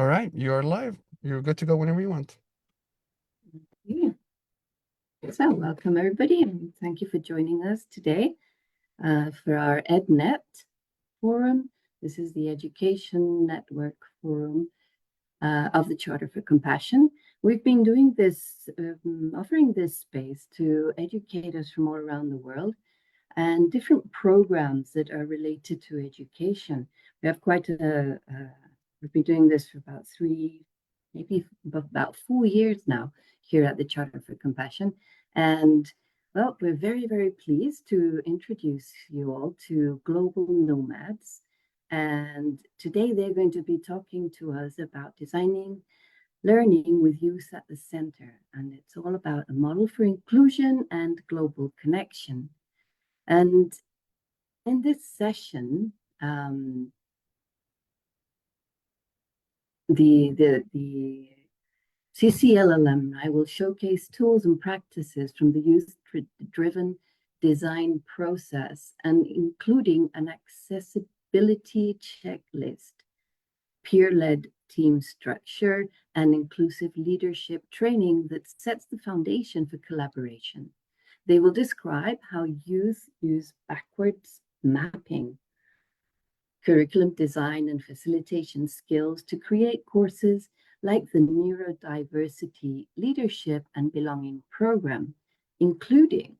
All right, you are live. You're good to go whenever you want. Yeah. So welcome everybody, and thank you for joining us today for our EdNet Forum. This is the Education Network Forum of the Charter for Compassion. We've been doing this, offering this space to educators from all around the world and different programs that are related to education. We have we've been doing this for about maybe about 4 years now here at the Charter for Compassion. And well, we're very, very pleased to introduce you all to Global Nomads. And today they're going to be talking to us about designing learning with youth at the center. And it's all about a model for inclusion and global connection. And in this session, the CCL alumni will showcase tools and practices from the youth-driven design process, and including an accessibility checklist, peer-led team structure, and inclusive leadership training that sets the foundation for collaboration. They will describe how youth use backwards mapping, curriculum design, and facilitation skills to create courses like the Neurodiversity Leadership and Belonging program, including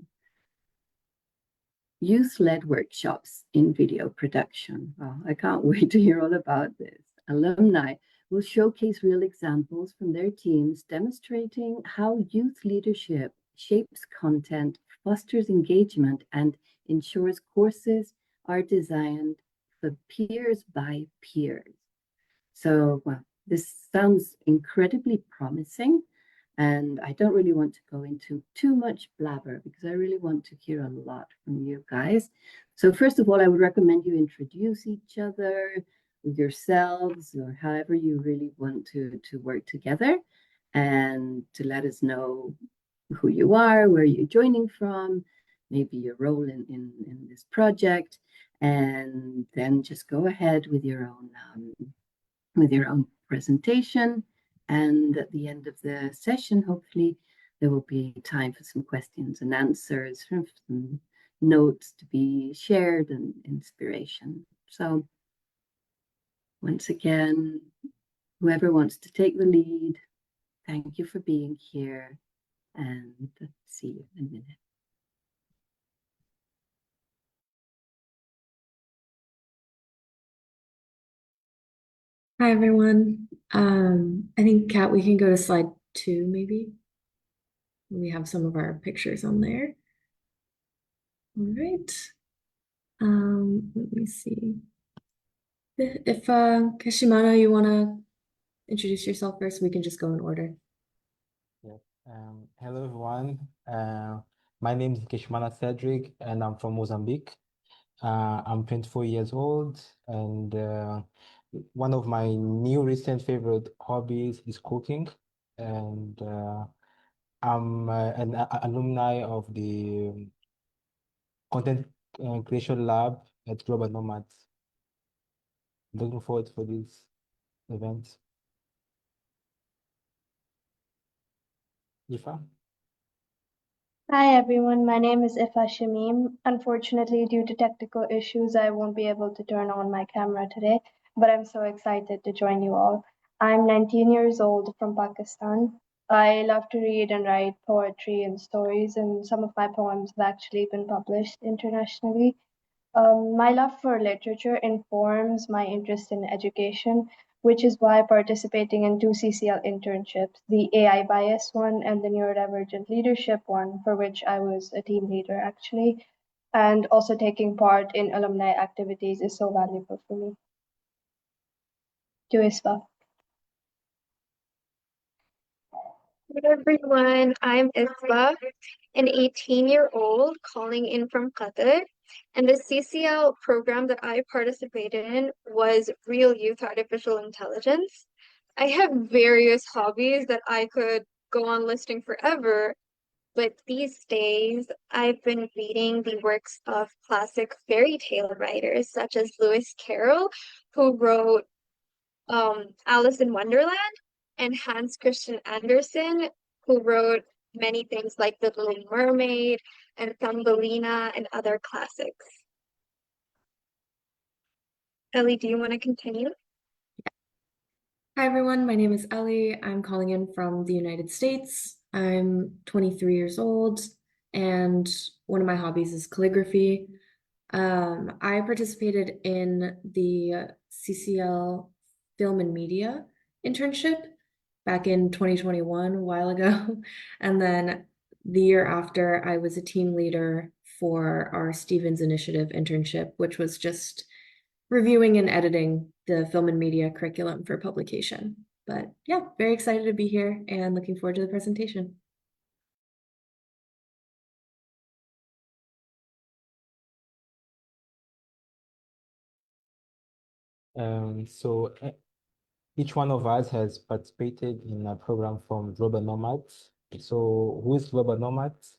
youth-led workshops in video production. Well, I can't wait to hear all about this. Alumni will showcase real examples from their teams demonstrating how youth leadership shapes content, fosters engagement, and ensures courses are designed for peers by peers. So, well, this sounds incredibly promising, and I don't really want to go into too much blabber because I really want to hear a lot from you guys. So first of all, I would recommend you introduce each other, yourselves, or however you really want to work together, and to let us know who you are, where you're joining from, maybe your role in this project, and then just go ahead with your own presentation. And at the end of the session, hopefully, there will be time for some questions and answers, some notes to be shared, and inspiration. So once again, whoever wants to take the lead, thank you for being here, and see you in a minute. Hi, everyone. I think, Kat, we can go to slide 2, maybe. We have some of our pictures on there. All right. Let me see. If Kashimana, you want to introduce yourself first, we can just go in order. Yeah. Hello, everyone. My name is Keshmana Cedric, and I'm from Mozambique. I'm 24 years old, and one of my new recent favorite hobbies is cooking. And I'm an alumni of the Content Creation Lab at Global Nomads. Looking forward for this event. Ifa? Hi everyone, my name is Ifa Shamim. Unfortunately, due to technical issues, I won't be able to turn on my camera today, but I'm so excited to join you all. I'm 19 years old from Pakistan. I love to read and write poetry and stories, and some of my poems have actually been published internationally. My love for literature informs my interest in education, which is why participating in 2 CCL internships, the AI bias one and the neurodivergent leadership one, for which I was a team leader actually, and also taking part in alumni activities is so valuable for me. To Isfa. Hey everyone, I'm Isba, an 18-year-old calling in from Qatar. And the CCL program that I participated in was Real Youth Artificial Intelligence. I have various hobbies that I could go on listing forever, but these days I've been reading the works of classic fairy tale writers such as Lewis Carroll, who wrote Alice in Wonderland, and Hans Christian Andersen, who wrote many things like The Little Mermaid and Thumbelina and other classics. Ellie, do you want to continue? Hi everyone, my name is Ellie. I'm calling in from the United States. I'm 23 years old, and one of my hobbies is calligraphy. I participated in the CCL Film and Media internship back in 2021, a while ago. And then the year after, I was a team leader for our Stevens Initiative internship, which was just reviewing and editing the film and media curriculum for publication. But yeah, very excited to be here and looking forward to the presentation. So each one of us has participated in a program from Global Nomads. So who is Global Nomads?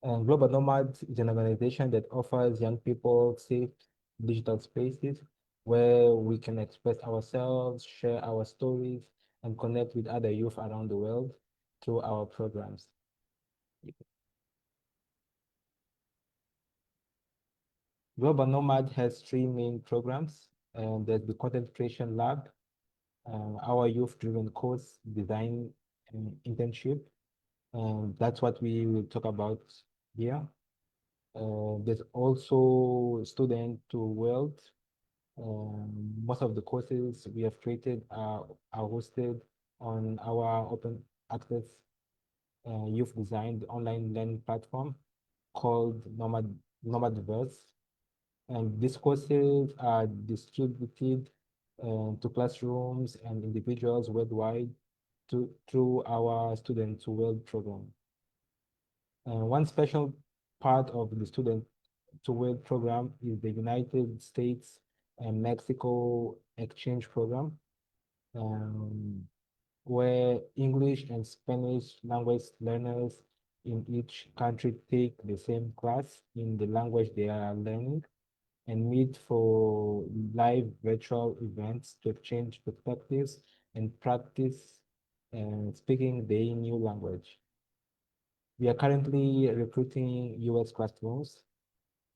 Global Nomads is an organization that offers young people safe digital spaces where we can express ourselves, share our stories, and connect with other youth around the world through our programs. Global Nomad has three main programs. There's the Content Creation Lab, our youth-driven course design internship, and that's what we will talk about here. There's also Student to World. Most of the courses we have created are hosted on our open access youth designed online learning platform called Nomadverse. And these courses are distributed to classrooms and individuals worldwide through our Student to World program. One special part of the Student to World program is the United States and Mexico exchange program, where English and Spanish language learners in each country take the same class in the language they are learning and meet for live virtual events to exchange perspectives and practice speaking the new language. We are currently recruiting US classrooms,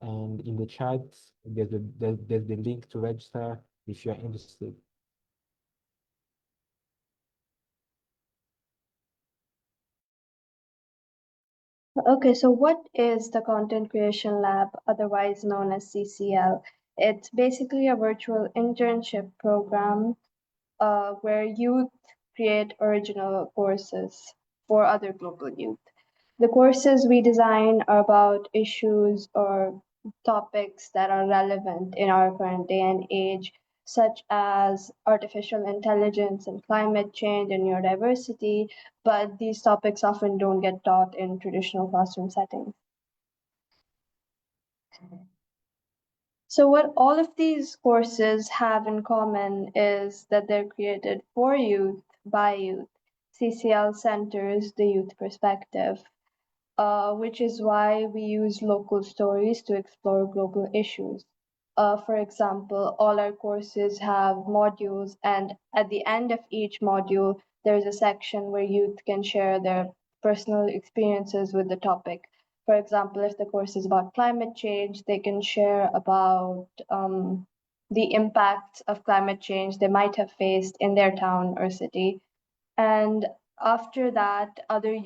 and in the chat, there's the link to register if you're interested. Okay, so what is the Content Creation Lab, otherwise known as CCL? It's basically a virtual internship program where youth create original courses for other global youth. The courses we design are about issues or topics that are relevant in our current day and age, such as artificial intelligence and climate change and neurodiversity, but these topics often don't get taught in traditional classroom settings. So what all of these courses have in common is that they're created for youth, by youth. CCL centers the youth perspective, which is why we use local stories to explore global issues. For example, all our courses have modules, and at the end of each module, there's a section where youth can share their personal experiences with the topic. For example, if the course is about climate change, they can share about the impacts of climate change they might have faced in their town or city. And after that, other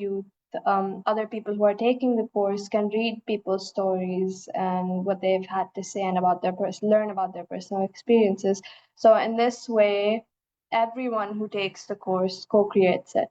people who are taking the course can read people's stories and what they've had to say and about learn about their personal experiences. So in this way, everyone who takes the course co-creates it.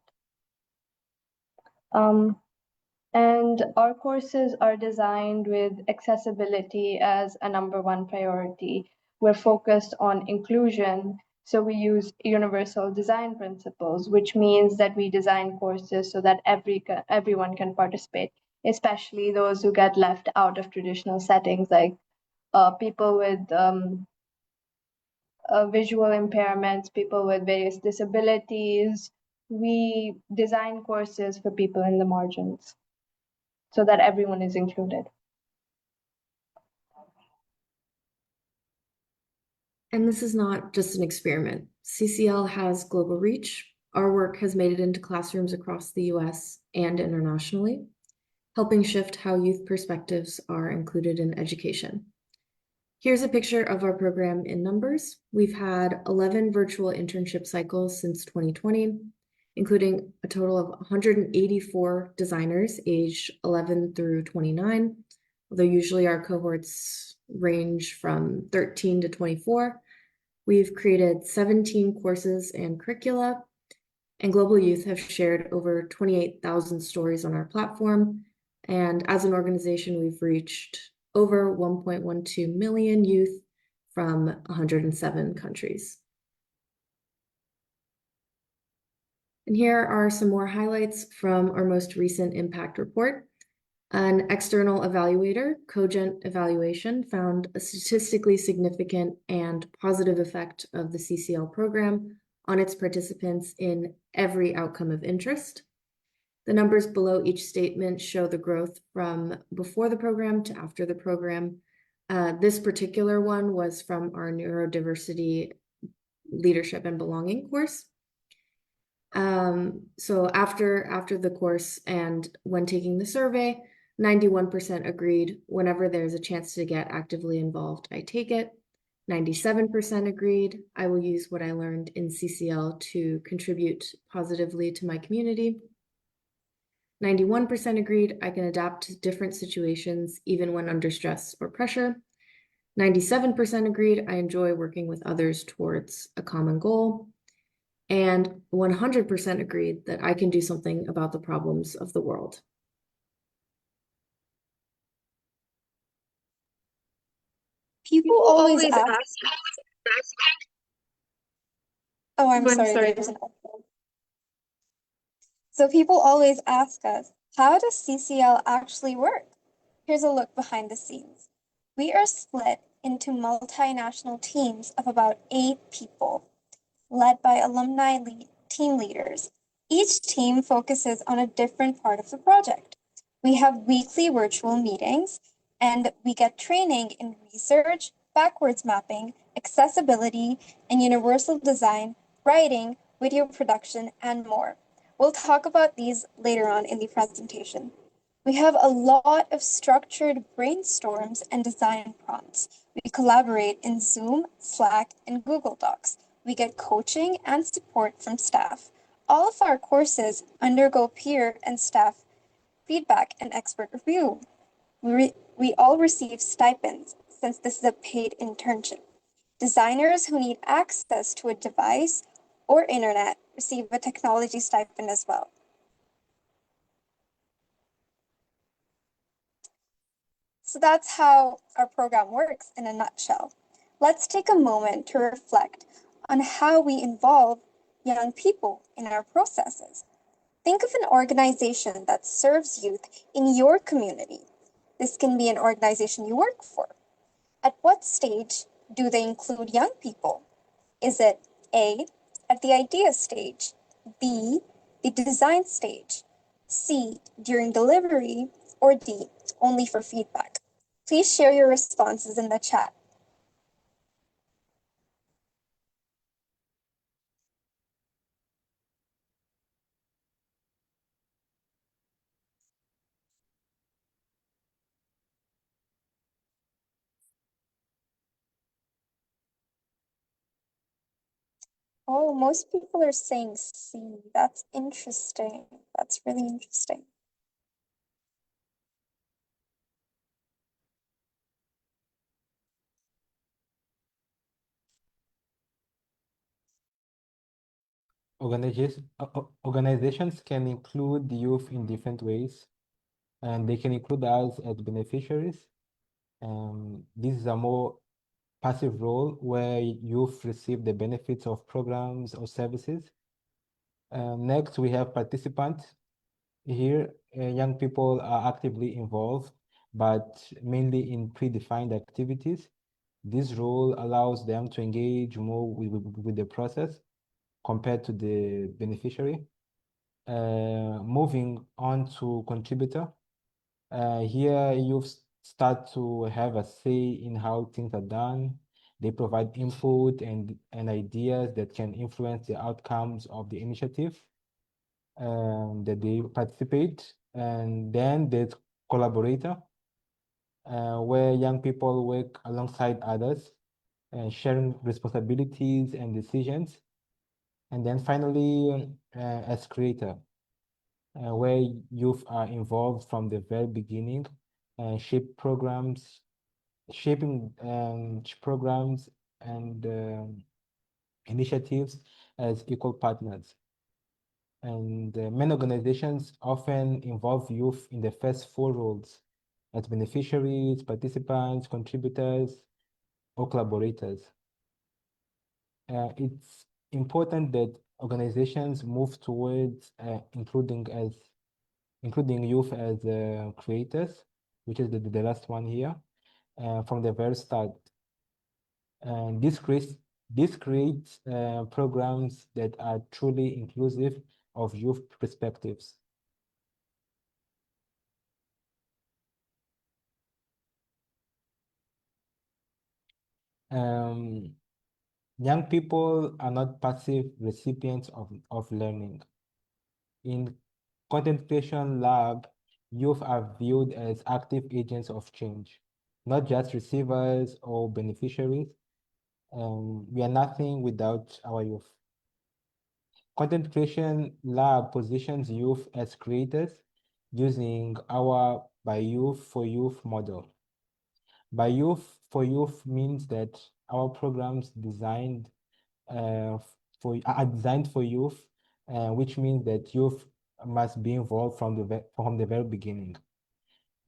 And our courses are designed with accessibility as a _1 priority. We're focused on inclusion, so we use universal design principles, which means that we design courses so that everyone can participate, especially those who get left out of traditional settings, like people with visual impairments, people with various disabilities. We design courses for people in the margins, so that everyone is included. And this is not just an experiment. CCL has global reach. Our work has made it into classrooms across the US and internationally, helping shift how youth perspectives are included in education. Here's a picture of our program in numbers. We've had 11 virtual internship cycles since 2020, including a total of 184 designers aged 11 through 29, although usually our cohorts range from 13 to 24. We've created 17 courses and curricula, and global youth have shared over 28,000 stories on our platform. And as an organization, we've reached over 1.12 million youth from 107 countries. And here are some more highlights from our most recent impact report. An external evaluator, Cogent Evaluation, found a statistically significant and positive effect of the CCL program on its participants in every outcome of interest. The numbers below each statement show the growth from before the program to after the program. This particular one was from our Neurodiversity Leadership and Belonging course. So after the course and when taking the survey, 91% agreed whenever there's a chance to get actively involved, I take it. 97% agreed I will use what I learned in CCL to contribute positively to my community. 91% agreed I can adapt to different situations even when under stress or pressure. 97% agreed I enjoy working with others towards a common goal. And 100% agreed that I can do something about the problems of the world. People always ask. Oh, I'm sorry. There's an echo. So people always ask us, how does CCL actually work? Here's a look behind the scenes. We are split into multinational teams of about 8 people, led by alumni team leaders. Each team focuses on a different part of the project. We have weekly virtual meetings, and we get training in research, backwards mapping, accessibility, and universal design, writing, video production, and more. We'll talk about these later on in the presentation. We have a lot of structured brainstorms and design prompts. We collaborate in Zoom, Slack, and Google Docs. We get coaching and support from staff. All of our courses undergo peer and staff feedback and expert review. We all receive stipends since this is a paid internship. Designers who need access to a device or internet receive a technology stipend as well. So that's how our program works in a nutshell. Let's take a moment to reflect on how we involve young people in our processes. Think of an organization that serves youth in your community. This can be an organization you work for. At what stage do they include young people? Is it A, at the idea stage, B, the design stage, C, during delivery, or D, only for feedback? Please share your responses in the chat. Oh, most people are saying C. That's interesting. That's really interesting. Organizations can include youth in different ways, and they can include us as beneficiaries. This is a more passive role where youth receive the benefits of programs or services. Next, we have participants. Here, young people are actively involved, but mainly in predefined activities. This role allows them to engage more with the process compared to the beneficiary. Moving on to contributor. Here you start to have a say in how things are done. They provide input and ideas that can influence the outcomes of the initiative that they participate. And then there's collaborator, where young people work alongside others and sharing responsibilities and decisions. And then finally, as creator, where youth are involved from the very beginning and shaping programs and initiatives as equal partners. And many organizations often involve youth in the first four roles as beneficiaries, participants, contributors, or collaborators. It's important that organizations move towards including youth as creators, which is the last one here, from the very start. And this creates programs that are truly inclusive of youth perspectives. Young people are not passive recipients of learning. In Content Creation Lab, youth are viewed as active agents of change, not just receivers or beneficiaries. We are nothing without our youth. Content Creation Lab positions youth as creators using our By Youth for Youth model. By Youth for Youth means that our programs are designed for youth, which means that youth must be involved from the very beginning.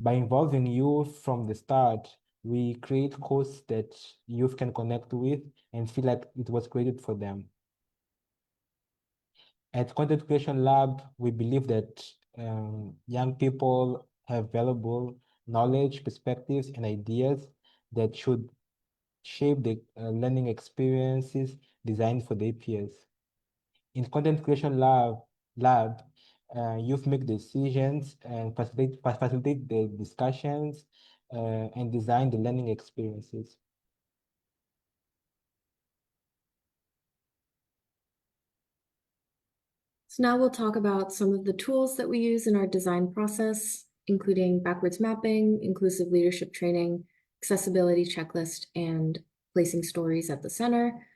By involving youth from the start, we create courses that youth can connect with and feel like it was created for them. At Content Creation Lab, we believe that young people have valuable knowledge, perspectives, and ideas that should shape the learning experiences designed for their peers. In Content Creation Lab, youth make decisions and facilitate the discussions and design the learning experiences. So now we'll talk about some of the tools that we use in our design process, including backwards mapping, inclusive leadership training, accessibility checklist, and placing stories at the center.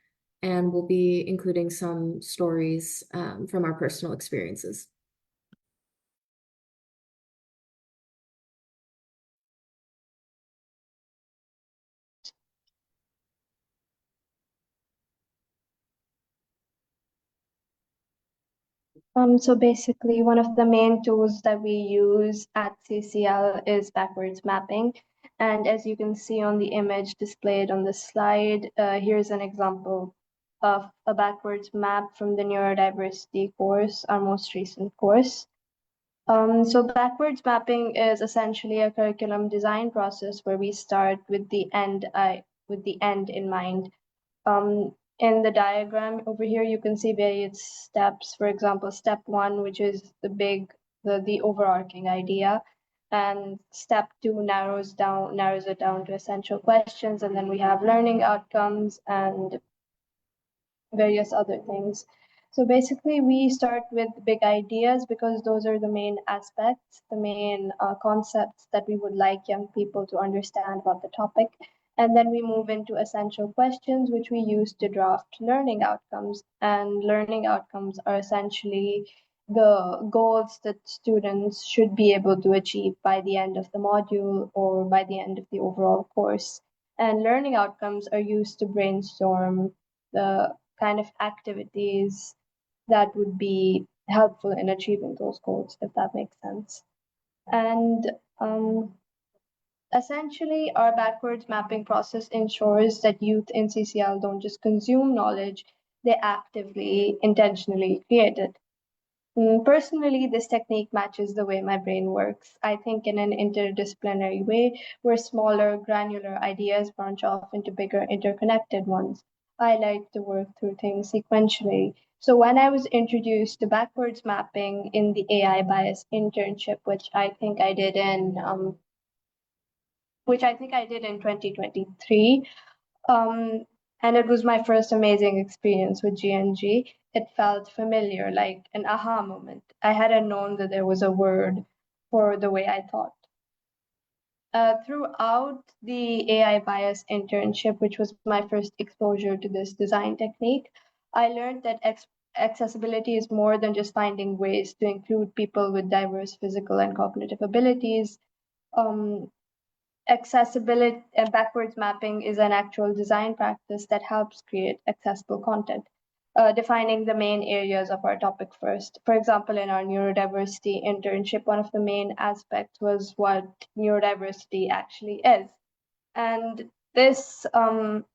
And we'll be including some stories from our personal experiences. So basically, one of the main tools that we use at CCL is backwards mapping. And as you can see on the image displayed on the slide, here's an example of a backwards map from the Neurodiversity course, our most recent course. So backwards mapping is essentially a curriculum design process where we start with the end in mind. In the diagram over here, you can see various steps. For example, step 1, which is the overarching idea, and step 2 narrows it down to essential questions, and then we have learning outcomes and various other things. So basically, we start with big ideas because those are the main aspects, the main concepts that we would like young people to understand about the topic. And then we move into essential questions, which we use to draft learning outcomes. And learning outcomes are essentially the goals that students should be able to achieve by the end of the module or by the end of the overall course. And learning outcomes are used to brainstorm the kind of activities that would be helpful in achieving those goals, if that makes sense. And essentially, our backwards mapping process ensures that youth in CCL don't just consume knowledge, they actively, intentionally create it. Personally, this technique matches the way my brain works. I think in an interdisciplinary way, where smaller, granular ideas branch off into bigger, interconnected ones. I like to work through things sequentially. So when I was introduced to backwards mapping in the AI bias internship, which I think I did in 2023, And it was my first amazing experience with GNG. It felt familiar, like an aha moment. I hadn't known that there was a word for the way I thought. Throughout the AI bias internship, which was my first exposure to this design technique, I learned that accessibility is more than just finding ways to include people with diverse physical and cognitive abilities. Um, Accessibility and backwards mapping is an actual design practice that helps create accessible content. Defining the main areas of our topic first. For example, in our neurodiversity internship, one of the main aspects was what neurodiversity actually is. And this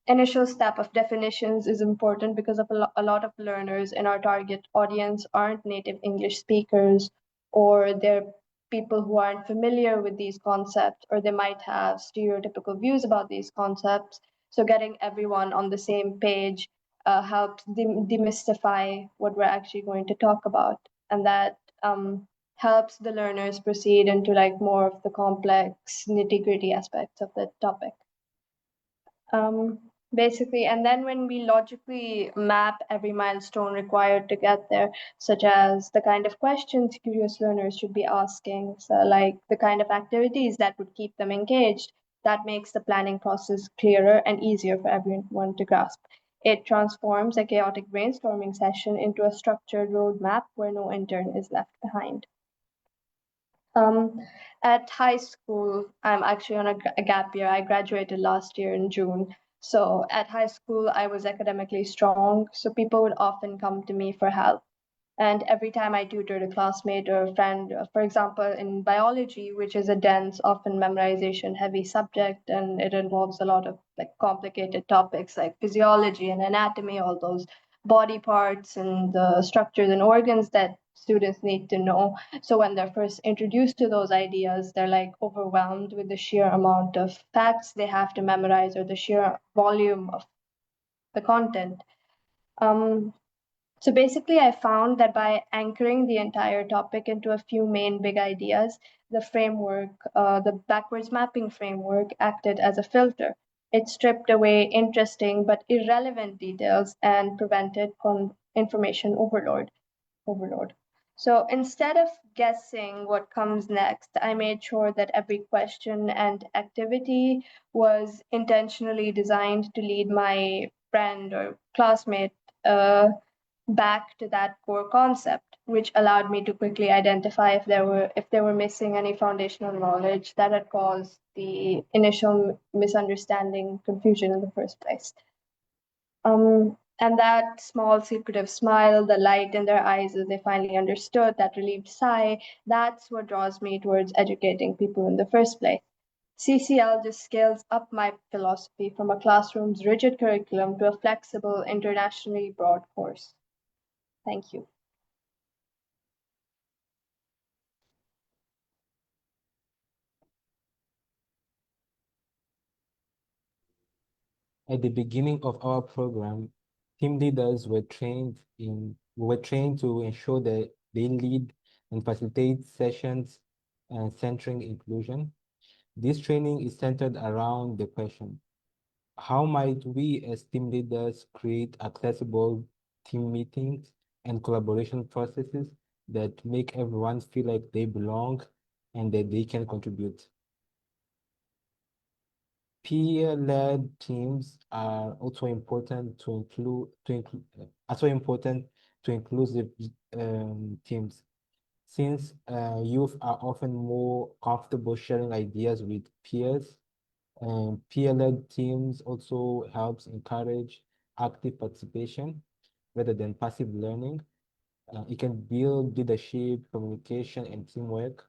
initial step of definitions is important because of a lot of learners in our target audience aren't native English speakers, or they're people who aren't familiar with these concepts, or they might have stereotypical views about these concepts. So getting everyone on the same page helps demystify what we're actually going to talk about, and that helps the learners proceed into like more of the complex nitty-gritty aspects of the topic. Basically, and then when we logically map every milestone required to get there, such as the kind of questions curious learners should be asking, so like the kind of activities that would keep them engaged, that makes the planning process clearer and easier for everyone to grasp. It transforms a chaotic brainstorming session into a structured roadmap where no intern is left behind. At high school, I'm actually on a gap year. I graduated last year in June. So at high school, I was academically strong. So people would often come to me for help. And every time I tutored a classmate or a friend, for example, in biology, which is a dense, often memorization heavy subject, and it involves a lot of like complicated topics like physiology and anatomy, all those body parts and the structures and organs that students need to know. So when they're first introduced to those ideas, they're like overwhelmed with the sheer amount of facts they have to memorize or the sheer volume of the content. Um, so basically, I found that by anchoring the entire topic into a few main big ideas, the framework, the backwards mapping framework, acted as a filter. It stripped away interesting but irrelevant details and prevented information overload. So instead of guessing what comes next, I made sure that every question and activity was intentionally designed to lead my friend or classmate back to that core concept, which allowed me to quickly identify if they were missing any foundational knowledge that had caused the initial misunderstanding, confusion in the first place. And that small secretive smile, the light in their eyes as they finally understood, that relieved sigh, that's what draws me towards educating people in the first place. CCL just scales up my philosophy from a classroom's rigid curriculum to a flexible, internationally broad course. Thank you. At the beginning of our program, team leaders were trained to ensure that they lead and facilitate sessions centering inclusion. This training is centered around the question, how might we as team leaders create accessible team meetings and collaboration processes that make everyone feel like they belong and that they can contribute? Peer-led teams are also important to inclusive teams, since youth are often more comfortable sharing ideas with peers. Peer-led teams also helps encourage active participation rather than passive learning. It can build leadership, communication, and teamwork.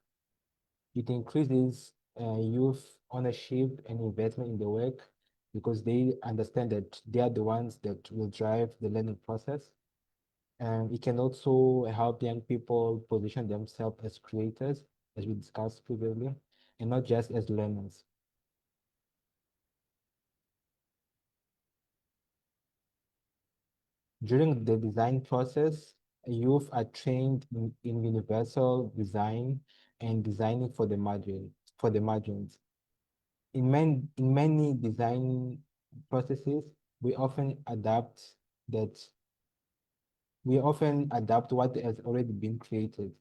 It increases youth ownership and investment in the work because they understand that they are the ones that will drive the learning process. And it can also help young people position themselves as creators, as we discussed previously, and not just as learners. During the design process, youth are trained in universal design and designing for the margins. In many design processes, we often adapt that what has already been created.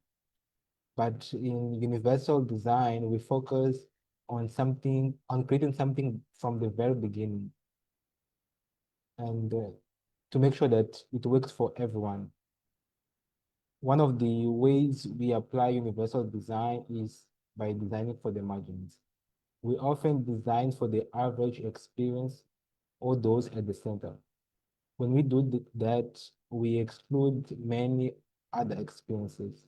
But in universal design, we focus on creating something from the very beginning, and to make sure that it works for everyone. One of the ways we apply universal design is by designing for the margins. We often design for the average experience or those at the center. When we do that, we exclude many other experiences.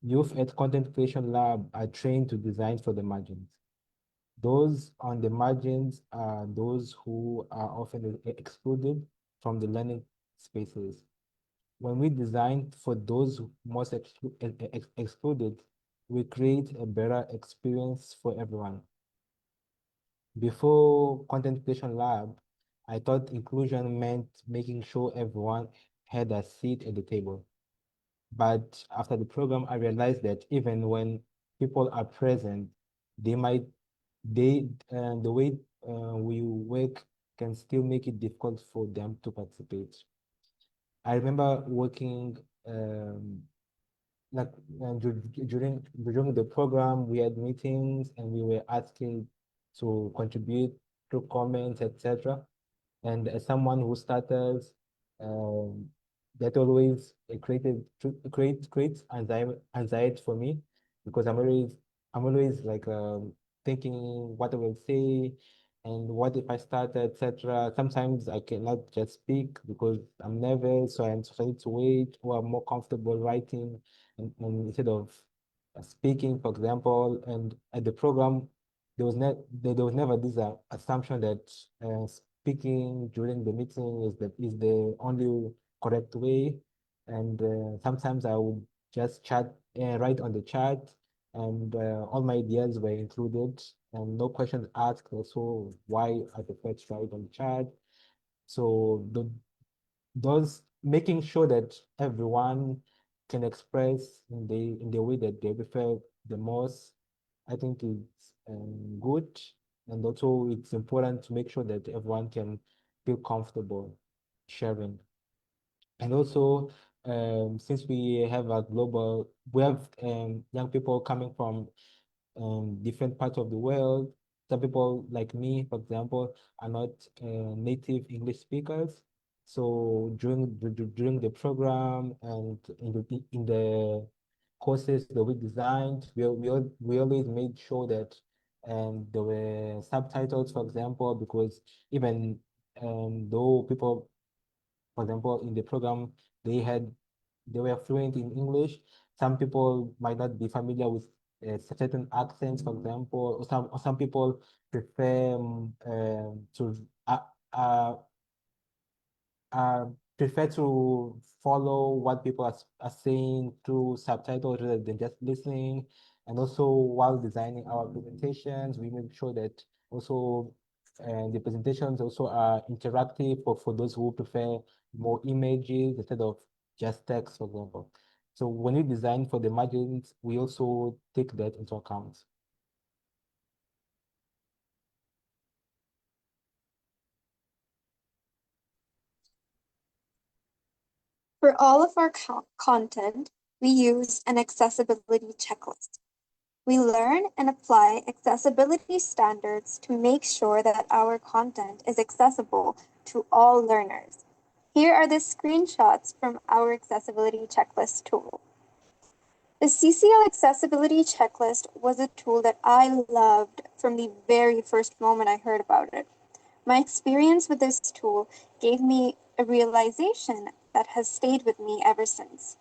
Youth at Content Creation Lab are trained to design for the margins. Those on the margins are those who are often excluded from the learning spaces. When we design for those most excluded, we create a better experience for everyone. Before Content Creation Lab, I thought inclusion meant making sure everyone had a seat at the table. But after the program, I realized that even when people are present, the way we work can still make it difficult for them to participate. I remember working like during the program, we had meetings and we were asking to contribute through comments, etc. And as someone who started, um, that always creates anxiety for me, because I'm always like thinking what I will say and what if I start, etc. Sometimes I cannot just speak because I'm nervous, so I need to wait, or I'm more comfortable writing and instead of speaking, for example. And at the program, there was never this assumption that speaking during the meeting is the only correct way. And sometimes I would just write on the chat, and all my ideas were included, and no questions asked. Also, why I prefer to write on the chat. So those making sure that everyone can express in the way that they prefer the most, I think it's good. And also it's important to make sure that everyone can feel comfortable sharing. And also, since we have young people coming from different parts of the world. Some people like me, for example, are not native English speakers. So during the program and in the courses that we designed, we always made sure that there were subtitles, for example, because even though people, for example, in the program, they were fluent in English. Some people might not be familiar with certain accents, for example, or some people prefer to uh, uh, uh, follow what people are saying through subtitles rather than just listening. And also, while designing our presentations, we make sure that also the presentations also are interactive for those who prefer more images instead of just text, for example. So when we design for the margins, we also take that into account. For all of our content, we use an accessibility checklist. We learn and apply accessibility standards to make sure that our content is accessible to all learners. Here are the screenshots from our accessibility checklist tool. The CCL accessibility checklist was a tool that I loved from the very first moment I heard about it. My experience with this tool gave me a realization that has stayed with me ever since.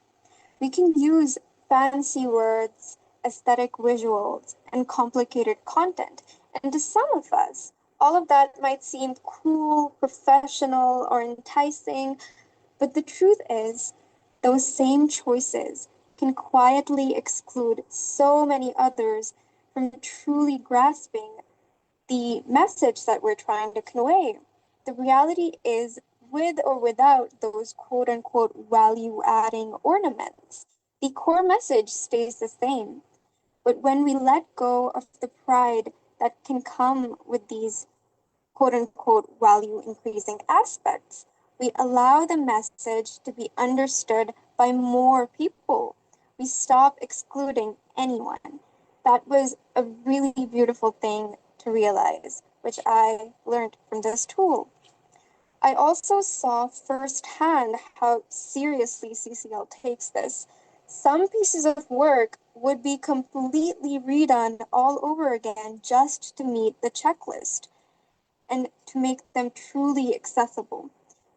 We can use fancy words, aesthetic visuals, and complicated content. And to some of us, all of that might seem cool, professional, or enticing, but the truth is, those same choices can quietly exclude so many others from truly grasping the message that we're trying to convey. The reality is, with or without those quote unquote value adding ornaments, the core message stays the same. But when we let go of the pride that can come with these quote unquote value increasing aspects. We allow the message to be understood by more people. We stop excluding anyone. That was a really beautiful thing to realize, which I learned from this tool. I also saw firsthand how seriously CCL takes this. Some pieces of work would be completely redone all over again just to meet the checklist and to make them truly accessible.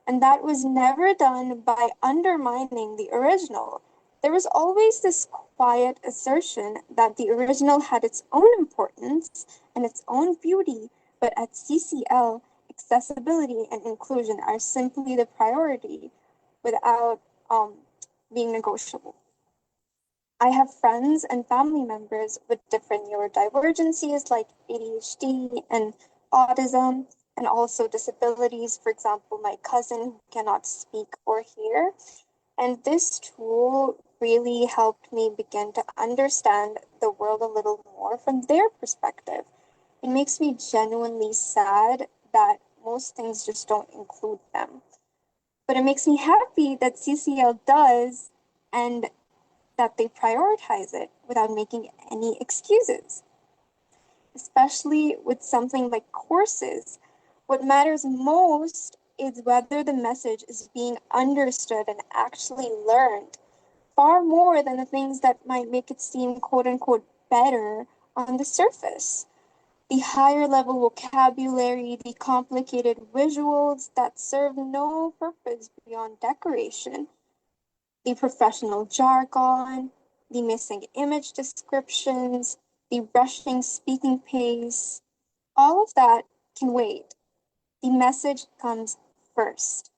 And that was never done by undermining the original. There was always this quiet assertion that the original had its own importance and its own beauty, but at CCL, accessibility and inclusion are simply the priority without being negotiable. I have friends and family members with different neurodivergencies like ADHD and autism, and also disabilities. For example, my cousin who cannot speak or hear. And this tool really helped me begin to understand the world a little more from their perspective. It makes me genuinely sad that most things just don't include them. But it makes me happy that CCL does, and that they prioritize it without making any excuses. Especially with something like courses, what matters most is whether the message is being understood and actually learned, far more than the things that might make it seem quote unquote better on the surface. The higher level vocabulary, the complicated visuals that serve no purpose beyond decoration, the professional jargon, the missing image descriptions, the rushing speaking pace, all of that can wait. The message comes first.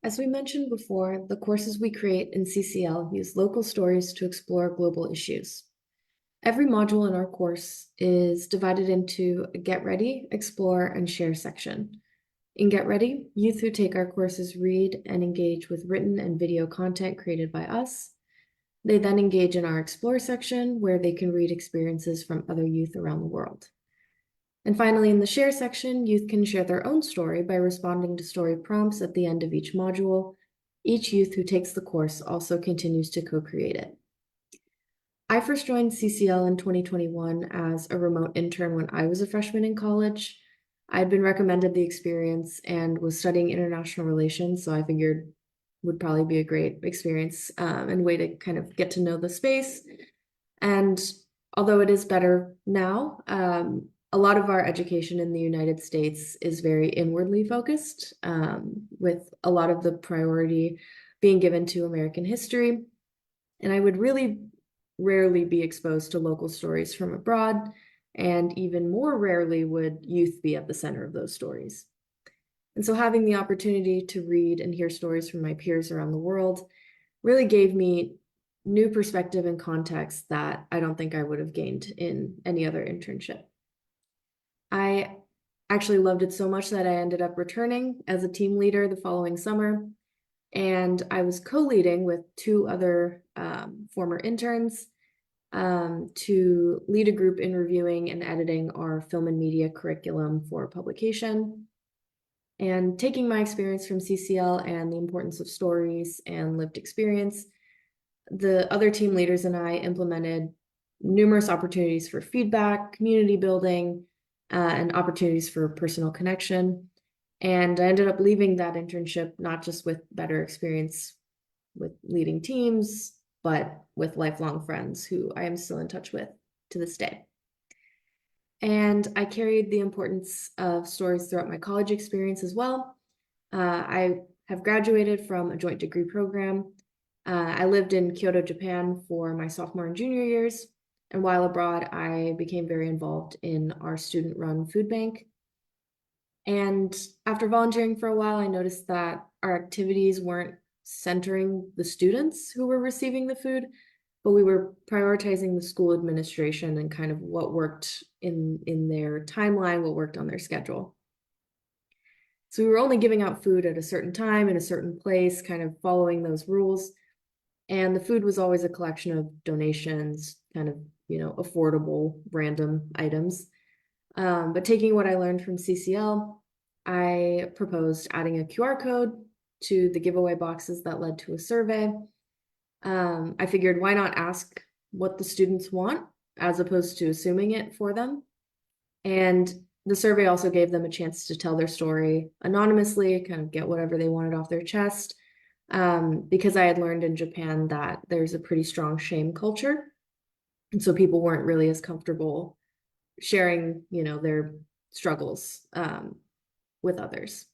As we mentioned before, the courses we create in CCL use local stories to explore global issues. Every module in our course is divided into a Get Ready, Explore, and Share section. In Get Ready, youth who take our courses read and engage with written and video content created by us. They then engage in our Explore section, where they can read experiences from other youth around the world. And finally, in the Share section, youth can share their own story by responding to story prompts at the end of each module. Each youth who takes the course also continues to co-create it. I first joined CCL in 2021 as a remote intern when I was a freshman in college. I'd been recommended the experience and was studying international relations, so I figured would probably be a great experience and way to kind of get to know the space. And although it is better now, a lot of our education in the United States is very inwardly focused, with a lot of the priority being given to American history. And I would really rarely be exposed to local stories from abroad, and even more rarely would youth be at the center of those stories. And so having the opportunity to read and hear stories from my peers around the world really gave me new perspective and context that I don't think I would have gained in any other internship. I actually loved it so much that I ended up returning as a team leader the following summer, and I was co-leading with two other former interns to lead a group in reviewing and editing our film and media curriculum for publication. And taking my experience from CCL and the importance of stories and lived experience, the other team leaders and I implemented numerous opportunities for feedback, community building, and opportunities for personal connection. And I ended up leaving that internship not just with better experience with leading teams, but with lifelong friends who I am still in touch with to this day. And I carried the importance of stories throughout my college experience as well. I have graduated from a joint degree program. I lived in Kyoto, Japan for my sophomore and junior years. And while abroad, I became very involved in our student-run food bank. And after volunteering for a while, I noticed that our activities weren't centering the students who were receiving the food, but we were prioritizing the school administration and kind of what worked in their timeline, what worked on their schedule. So we were only giving out food at a certain time in a certain place, kind of following those rules. And the food was always a collection of donations, kind of, affordable, random items. But taking what I learned from CCL, I proposed adding a QR code to the giveaway boxes that led to a survey. I figured, why not ask what the students want as opposed to assuming it for them? And the survey also gave them a chance to tell their story anonymously, kind of get whatever they wanted off their chest. Because I had learned in Japan that there's a pretty strong shame culture. And so people weren't really as comfortable sharing, their struggles with others.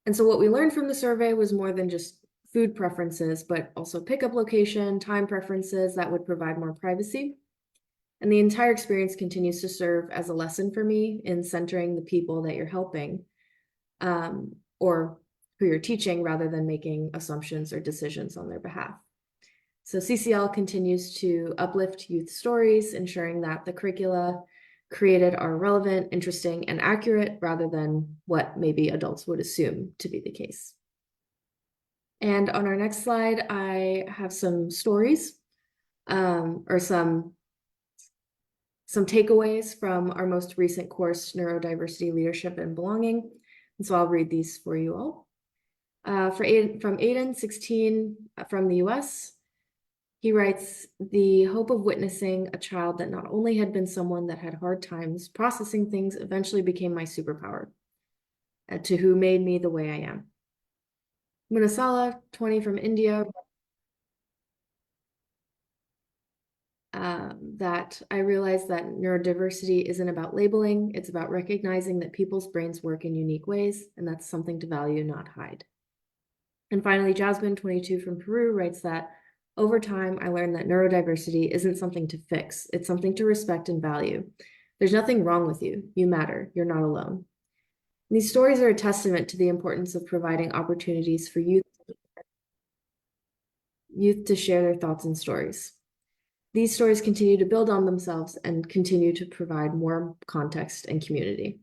And so what we learned from the survey was more than just food preferences, but also pickup location, time preferences that would provide more privacy. And the entire experience continues to serve as a lesson for me in centering the people that you're helping, or who you're teaching, rather than making assumptions or decisions on their behalf. So CCL continues to uplift youth stories, ensuring that the curricula created are relevant, interesting, and accurate, rather than what maybe adults would assume to be the case. And on our next slide, I have some stories, or some takeaways from our most recent course, Neurodiversity Leadership and Belonging. And so I'll read these for you all. From Aiden, 16, from the US. He writes, the hope of witnessing a child that not only had been someone that had hard times processing things eventually became my superpower, to who made me the way I am. Munasala, 20, from India, that I realized that neurodiversity isn't about labeling, it's about recognizing that people's brains work in unique ways, and that's something to value, not hide. And finally, Jasmine, 22, from Peru, writes that over time, I learned that neurodiversity isn't something to fix, it's something to respect and value. There's nothing wrong with you, you matter, you're not alone. And these stories are a testament to the importance of providing opportunities for youth to share their thoughts and stories. These stories continue to build on themselves and continue to provide more context and community.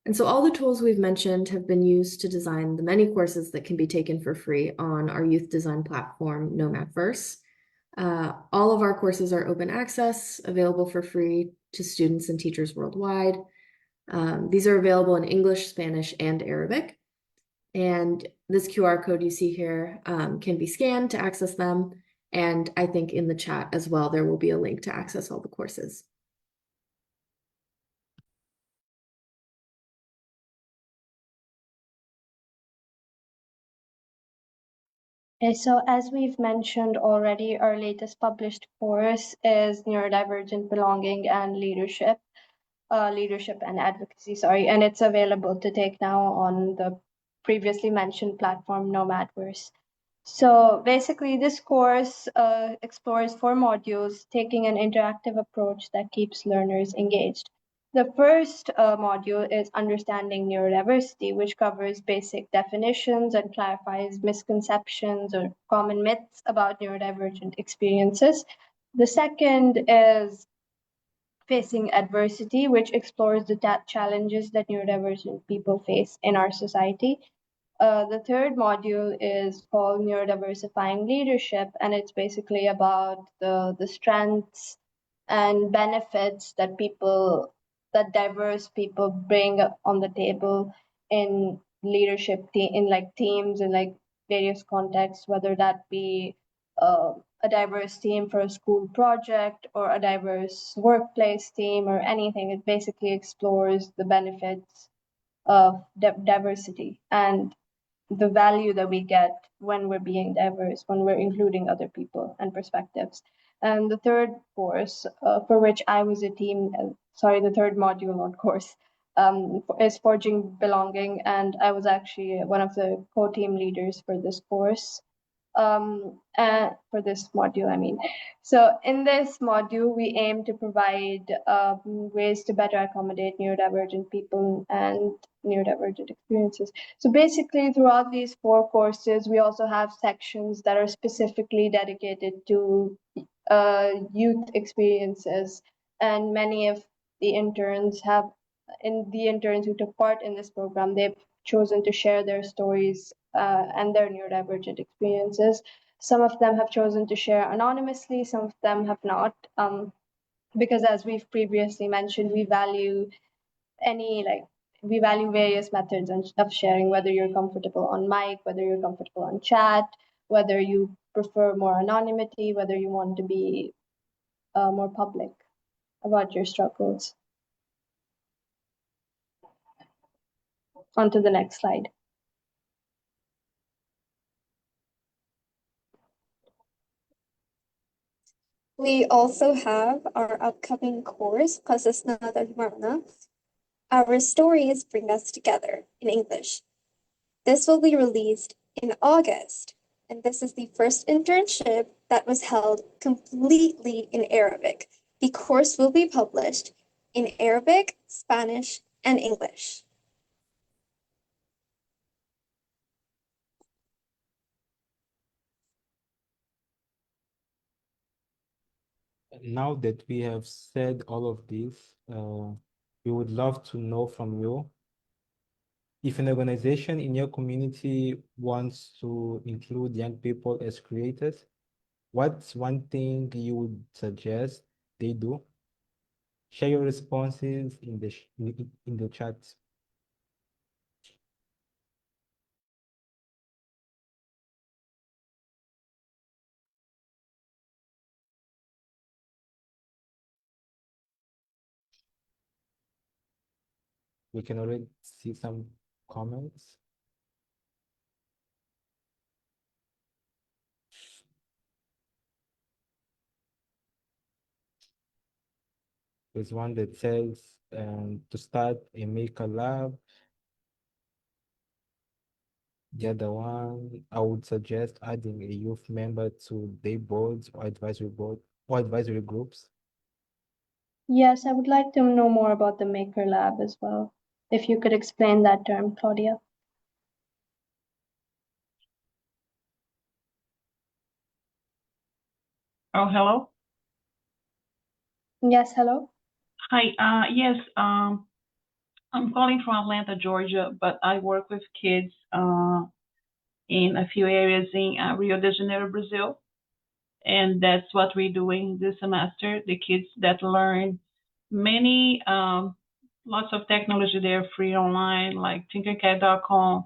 And so all the tools we've mentioned have been used to design the many courses that can be taken for free on our youth design platform, Nomadverse. All of our courses are open access, available for free to students and teachers worldwide. These are available in English, Spanish, and Arabic. And this QR code you see here can be scanned to access them. And I think in the chat as well, there will be a link to access all the courses. Okay, so as we've mentioned already, our latest published course is Neurodivergent Belonging and Leadership and Advocacy, sorry, and it's available to take now on the previously mentioned platform, Nomadverse. So basically, this course explores 4 modules, taking an interactive approach that keeps learners engaged. The first module is Understanding Neurodiversity, which covers basic definitions and clarifies misconceptions or common myths about neurodivergent experiences. The second is Facing Adversity, which explores the challenges that neurodivergent people face in our society. The third module is called Neurodiversifying Leadership, and it's basically about the strengths and benefits that diverse people bring on the table in leadership in like teams and like various contexts, whether that be a diverse team for a school project or a diverse workplace team or anything. It basically explores the benefits of diversity and the value that we get when we're being diverse, when we're including other people and perspectives. And the third course, for which I was a team, the third module, not course, is Forging Belonging. And I was actually one of the co-team leaders for this course. For this module, I mean. So in this module, we aim to provide ways to better accommodate neurodivergent people and neurodivergent experiences. So basically, throughout these 4 courses, we also have sections that are specifically dedicated to youth experiences, and many of the interns have in the interns who took part in this program, they've chosen to share their stories and their neurodivergent experiences. Some of them have chosen to share anonymously, some of them have not, because as we've previously mentioned, we value various methods of sharing, whether you're comfortable on mic, whether you're comfortable on chat, whether you prefer more anonymity, whether you want to be more public about your struggles. On to the next slide. We also have our upcoming course, Kasasna Dharmana. Our stories bring us together in English. This will be released in August, and this is the first internship that was held completely in Arabic. The course will be published in Arabic, Spanish, and English. Now that we have said all of this, we would love to know from you if an organization in your community wants to include young people as creators. What's one thing you would suggest they do? Share your responses in the chat. We can already see some comments. There's one that says to start a maker lab. The other one, I would suggest adding a youth member to their boards or advisory groups. Yes, I would like to know more about the Maker Lab as well. If you could explain that term, Claudia. Oh, hello. Yes, hello. Hi. Yes. I'm calling from Atlanta, Georgia, but I work with kids in a few areas in Rio de Janeiro, Brazil, and that's what we're doing this semester. The kids that learn many lots of technology there free online, like Tinkercad.com,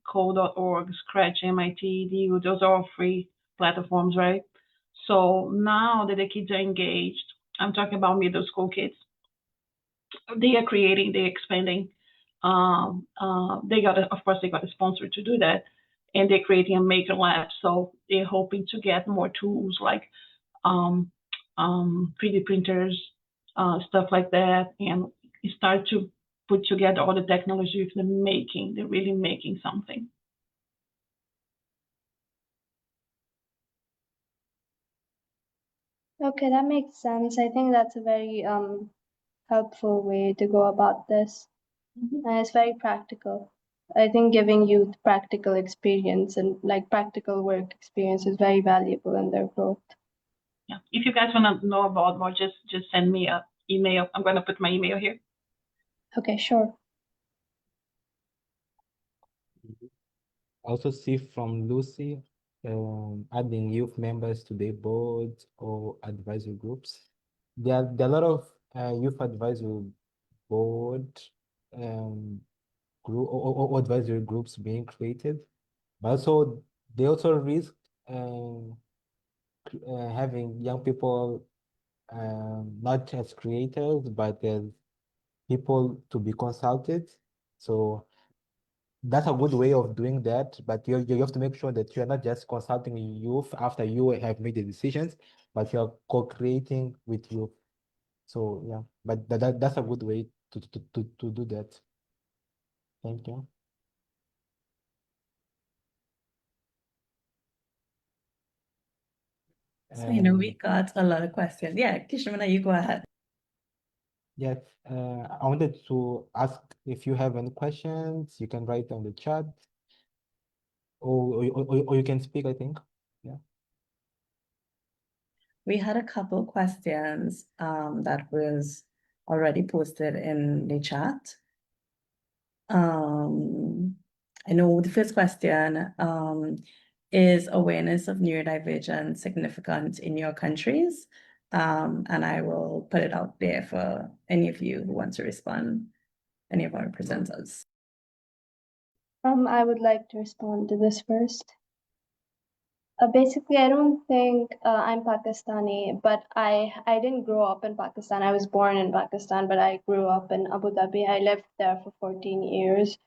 Code.org, Scratch, MIT, EDU. Those are all free platforms, right? So now that the kids are engaged, I'm talking about middle school kids. They are creating, they're expanding. Of course, they got a sponsor to do that, and they're creating a maker lab. So they're hoping to get more tools like 3D printers, stuff like that, and start to put together all the technology if they're really making something. Okay, that makes sense. I think that's a very helpful way to go about this. And it's very practical. I think giving youth practical experience and like practical work experience is very valuable in their growth. Yeah. If you guys want to know about more, just send me an email. I'm going to put my email here. Okay, sure. Also see from Lucy, adding youth members to their boards or advisory groups. There are a lot of youth advisory board group or advisory groups being created, but also they also risk having young people not as creators but as people to be consulted. So that's a good way of doing that, but you have to make sure that you're not just consulting youth after you have made the decisions, but you're co-creating with youth. So yeah, but that's a good way to do that. Thank you. So, we got a lot of questions. Yeah, Kishmana, you go ahead. Yes, I wanted to ask if you have any questions, you can write on the chat, or you can speak, I think. Yeah. We had a couple questions that was already posted in the chat. I know the first question is awareness of neurodivergence significant in your countries? And I will put it out there for any of you who want to respond, any of our presenters. I would like to respond to this first. Basically, I don't think I'm Pakistani, but I didn't grow up in Pakistan. I was born in Pakistan, but I grew up in Abu Dhabi. I lived there for 14 years.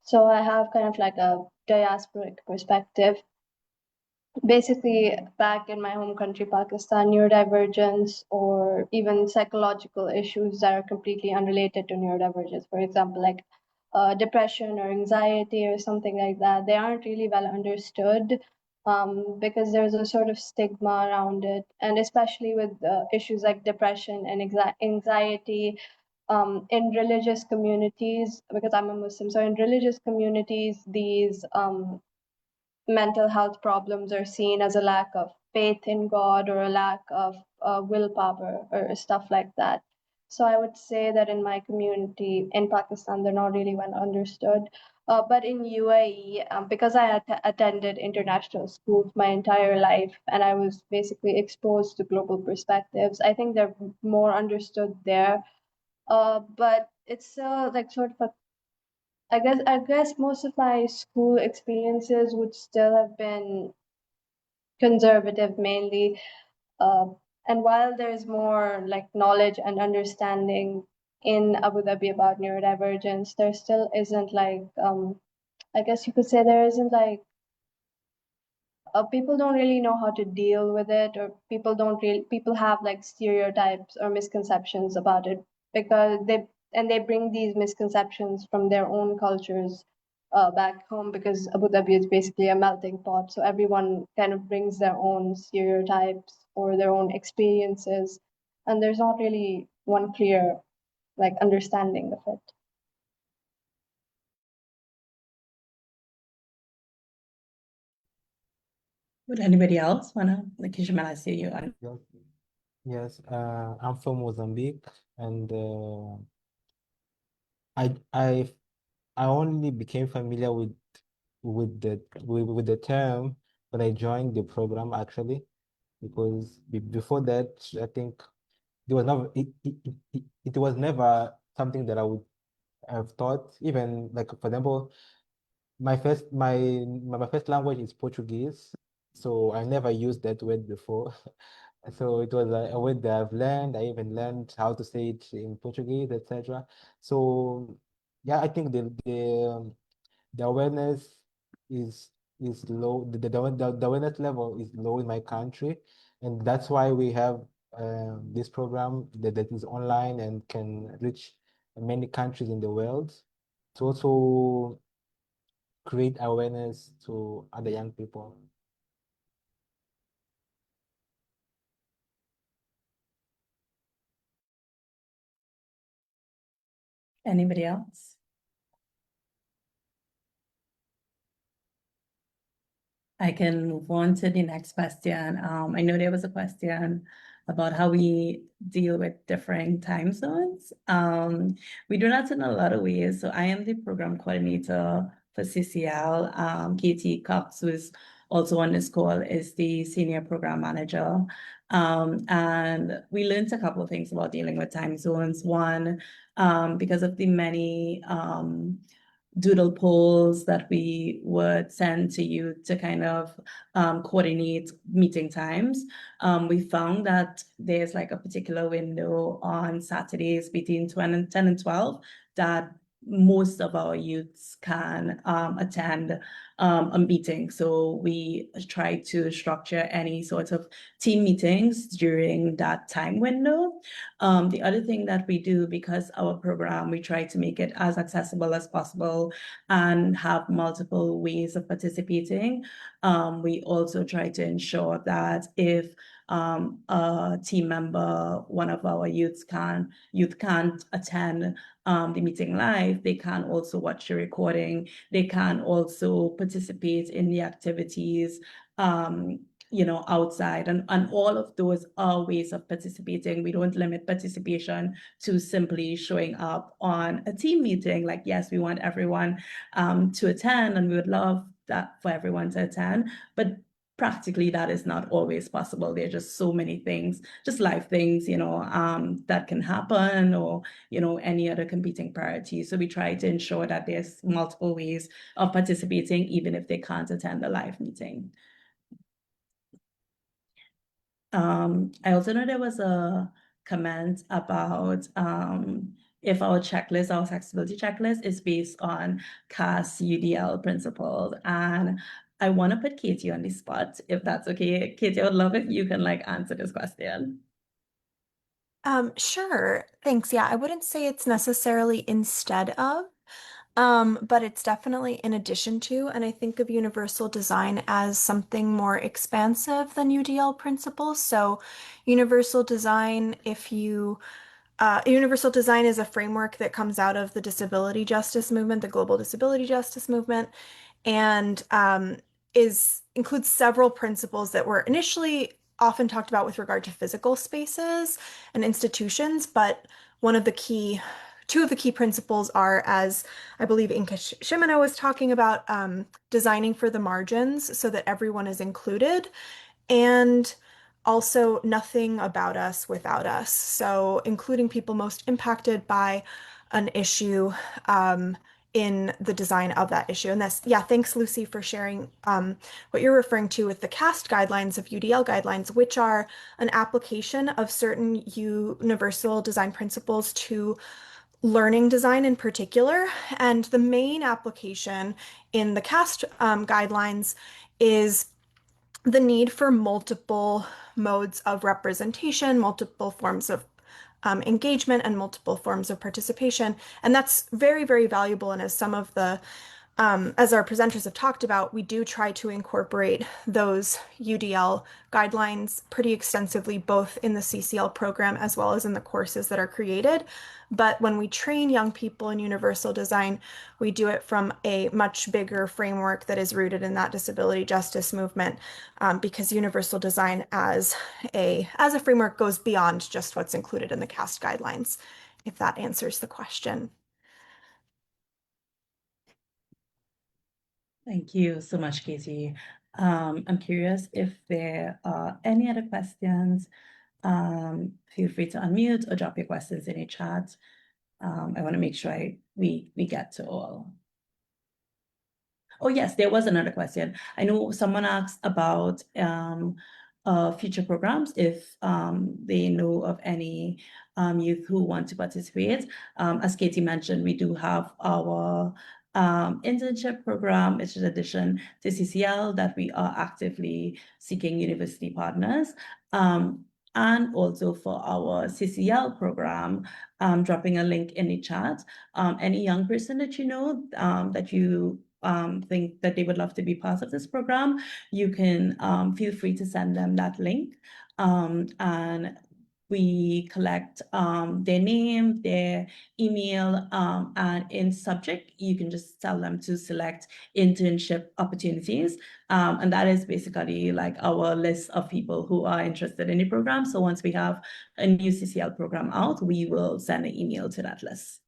So I have kind of like a diasporic perspective. Basically, back in my home country, Pakistan, neurodivergence or even psychological issues that are completely unrelated to neurodivergence, for example, like depression or anxiety or something like that, they aren't really well understood because there's a sort of stigma around it. And especially with issues like depression and anxiety in religious communities, because I'm a Muslim, so in religious communities, these mental health problems are seen as a lack of faith in God or a lack of willpower or stuff like that. So I would say that in my community in Pakistan, they're not really well understood. But in UAE, because I attended international schools my entire life and I was basically exposed to global perspectives, I think they're more understood there. But it's like sort of a I guess most of my school experiences would still have been conservative mainly. Uh, and while there's more like knowledge and understanding in Abu Dhabi about neurodivergence, there still isn't like I guess you could say there isn't like people don't really know how to deal with it, or people have like stereotypes or misconceptions about it because they bring these misconceptions from their own cultures back home, because Abu Dhabi is basically a melting pot, so everyone kind of brings their own stereotypes or their own experiences, and there's not really one clear like understanding of it. Would anybody else wanna, like, Kishman, I see you on. Yes, I'm from Mozambique, and I only became familiar with the term when I joined the program, actually, because before that, I think there was never it was never something that I would have thought. Even like, for example, my first language is Portuguese, so I never used that word before. So it was a word that I've learned. I even learned how to say it in Portuguese, etc. So yeah, I think the awareness is low. The awareness level is low in my country, and that's why we have this program that is online and can reach many countries in the world to also create awareness to other young people. Anybody else? I can move on to the next question. I know there was a question about how we deal with differing time zones. We do that in a lot of ways. So I am the program coordinator for CCL. Katie Cox, who is also on this call, is the senior program manager. And we learned a couple of things about dealing with time zones. One, because of the many doodle polls that we would send to you to kind of coordinate meeting times. We found that there's like a particular window on Saturdays between 10 and 12 that most of our youths can attend a meeting. So we try to structure any sort of team meetings during that time window. The other thing that we do, because our program, we try to make it as accessible as possible and have multiple ways of participating. We also try to ensure that if a team member, one of our youth can't attend the meeting live, they can also watch the recording. They can also participate in the activities outside, and all of those are ways of participating. We don't limit participation to simply showing up on a team meeting. Like, yes, we want everyone to attend, and we would love that for everyone to attend, but practically that is not always possible. There are just so many things, just life things, that can happen, or, any other competing priorities. So we try to ensure that there's multiple ways of participating, even if they can't attend the live meeting. I also know there was a comment about if our checklist, our accessibility checklist, is based on CAS UDL principles. And I want to put Katie on the spot, if that's okay. Katie, I would love if you can answer this question. Sure. Thanks. Yeah, I wouldn't say it's necessarily instead of, but it's definitely in addition to, and I think of universal design as something more expansive than UDL principles. So universal design, universal design is a framework that comes out of the disability justice movement, the global disability justice movement, and includes several principles that were initially often talked about with regard to physical spaces and institutions, but two of the key principles are, as I believe Inka Shimano was talking about, designing for the margins so that everyone is included, and also nothing about us without us. So including people most impacted by an issue in the design of that issue. And thanks, Lucy, for sharing what you're referring to with the CAST guidelines of UDL guidelines, which are an application of certain universal design principles to learning design in particular. And the main application in the CAST guidelines is the need for multiple modes of representation, multiple forms of engagement, and multiple forms of participation. And that's very, very valuable. And as our presenters have talked about, we do try to incorporate those UDL guidelines pretty extensively, both in the CCL program as well as in the courses that are created. But when we train young people in universal design, we do it from a much bigger framework that is rooted in that disability justice movement, because universal design as a framework goes beyond just what's included in the CAST guidelines, if that answers the question. Thank you so much, Katie. I'm curious if there are any other questions. Feel free to unmute or drop your questions in a chat. I want to make sure we get to all. Oh, yes, there was another question. I know someone asked about future programs, if they know of any youth who want to participate. As Katie mentioned, we do have our internship program, which is in addition to CCL, that we are actively seeking university partners. And also for our CCL program, dropping a link in the chat. Any young person that you know that you think that they would love to be part of this program, you can feel free to send them that link. And we collect their name, their email, and in subject, you can just tell them to select internship opportunities. And that is basically our list of people who are interested in the program. So once we have a new CCL program out, we will send an email to that list.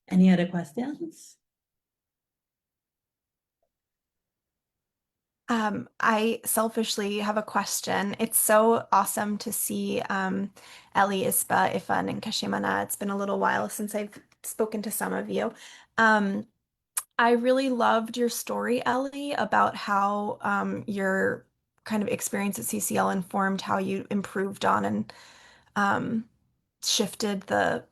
Any other questions? I selfishly have a question. It's so awesome to see Ellie, Ispa, Ifan, and Kashimana. It's been a little while since I've spoken to some of you. I really loved your story, Ellie, about how your kind of experience at CCL informed how you improved on and shifted the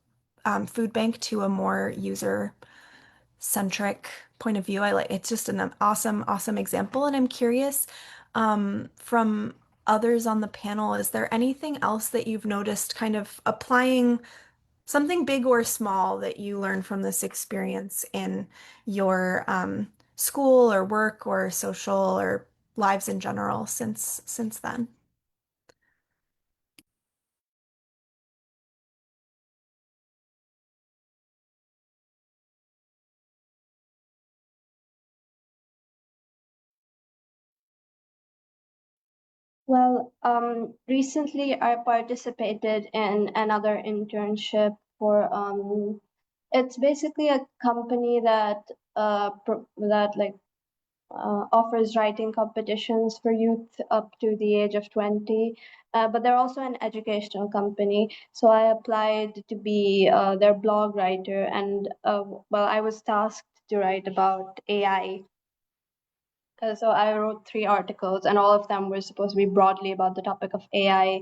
food bank to a more user-centric point of view. It's just an awesome example. And I'm curious, from others on the panel, is there anything else that you've noticed kind of applying something big or small that you learned from this experience in your school or work or social or lives in general since then? Well, recently I participated in another internship for it's basically a company that offers writing competitions for youth up to the age of 20. But they're also an educational company. So I applied to be their blog writer, and well, I was tasked to write about AI. So I wrote 3 articles, and all of them were supposed to be broadly about the topic of AI.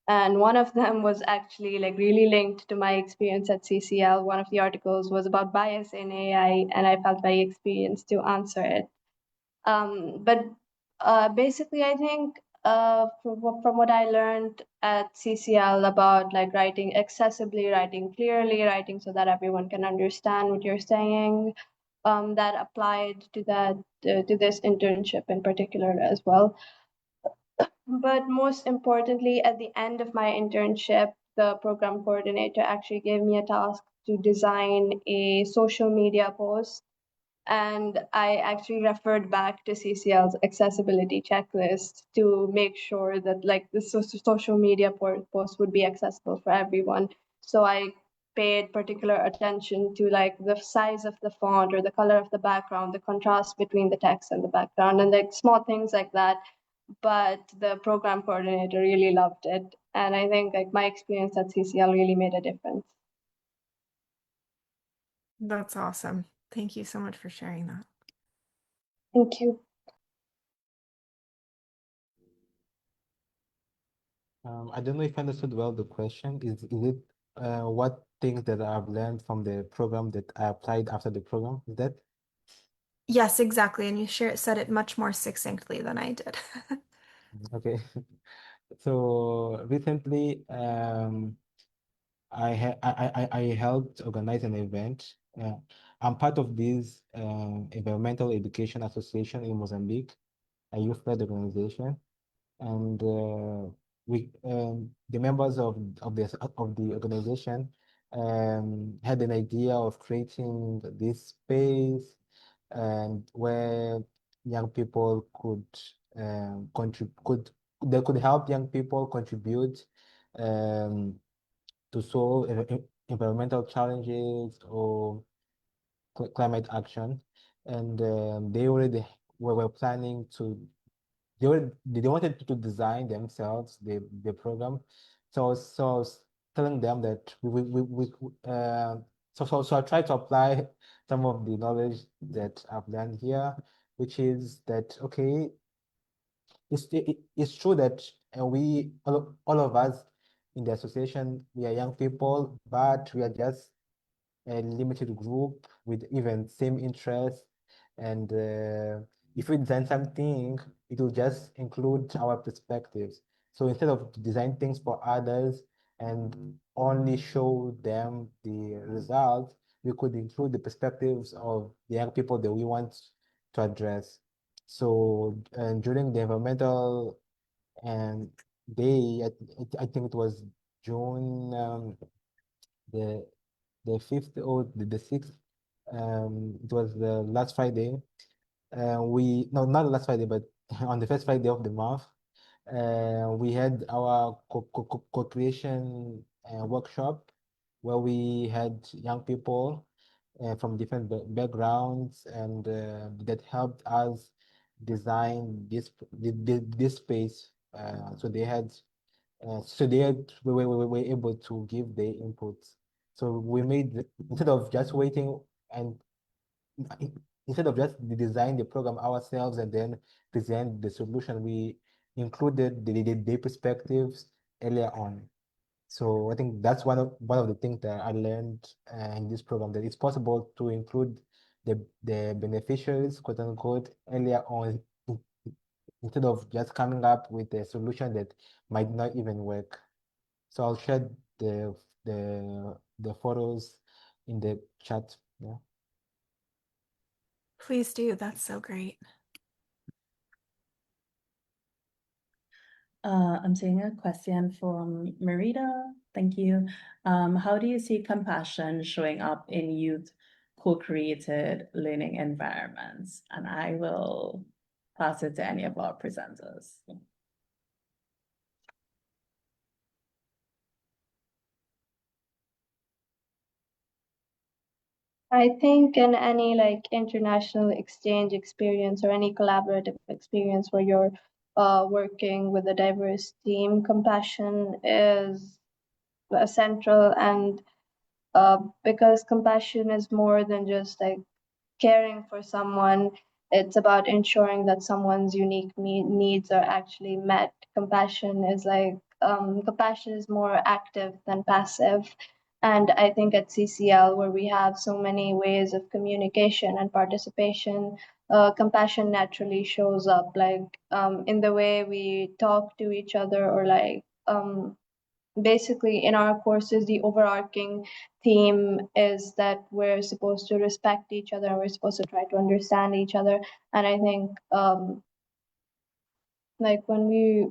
And one of them was actually like really linked to my experience at CCL. One of the articles was about bias in AI, and I felt very experienced to answer it. But basically, I think from what I learned at CCL about like writing accessibly, writing clearly, writing so that everyone can understand what you're saying, that applied to to this internship in particular as well. But most importantly, at the end of my internship, the program coordinator actually gave me a task to design a social media post, and I actually referred back to CCL's accessibility checklist to make sure that like the social media post would be accessible for everyone. So I paid particular attention to like the size of the font or the color of the background, the contrast between the text and the background, and like small things like that. But the program coordinator really loved it, and I think like my experience at CCL really made a difference. That's awesome. Thank you so much for sharing that. Thank you. I don't know if I understood well the question. Is it what things that I've learned from the program that I applied after the program? Is that? Yes, exactly. And you said it much more succinctly than I did. Okay. So recently, I helped organize an event. I'm part of this Environmental Education Association in Mozambique, a youth-led organization, and the members of the organization had an idea of creating this space and where young people could they could help young people contribute um, to solve environmental challenges or climate action, and they already were planning to they wanted to design themselves the program. So I was telling them that so I tried to apply some of the knowledge that I've learned here, which is that okay, it's true that we all of us in the association, we are young people, but we are just a limited group with even same interests. And if we design something, it will just include our perspectives. So instead of design things for others and only show them the results, we could include the perspectives of the young people that we want to address. So during the environmental and day, I think it was June the the 5th or the 6th. It was the last Friday. We no, not the last Friday, but on the first Friday of the month, we had our co-creation workshop where we had young people from different backgrounds and that helped us design this space. So they had we were able to give their inputs. So we made instead of just waiting and instead of just design the program ourselves and then present the solution, we included their perspectives earlier on. So I think that's one of the things that I learned in this program, that it's possible to include the beneficiaries, quote unquote, earlier on instead of just coming up with a solution that might not even work. So I'll share the photos in the chat. Yeah. Please do. That's so great. I'm seeing a question from Marita. Thank you. How do you see compassion showing up in youth co-created learning environments? And I will pass it to any of our presenters. I think in any like international exchange experience or any collaborative experience where you're working with a diverse team, compassion is central, and because compassion is more than just like caring for someone, it's about ensuring that someone's unique needs are actually met. Compassion is more active than passive. And I think at CCL, where we have so many ways of communication and participation, compassion naturally shows up, like in the way we talk to each other, or like basically in our courses the overarching theme is that we're supposed to respect each other, we're supposed to try to understand each other. And I think like when we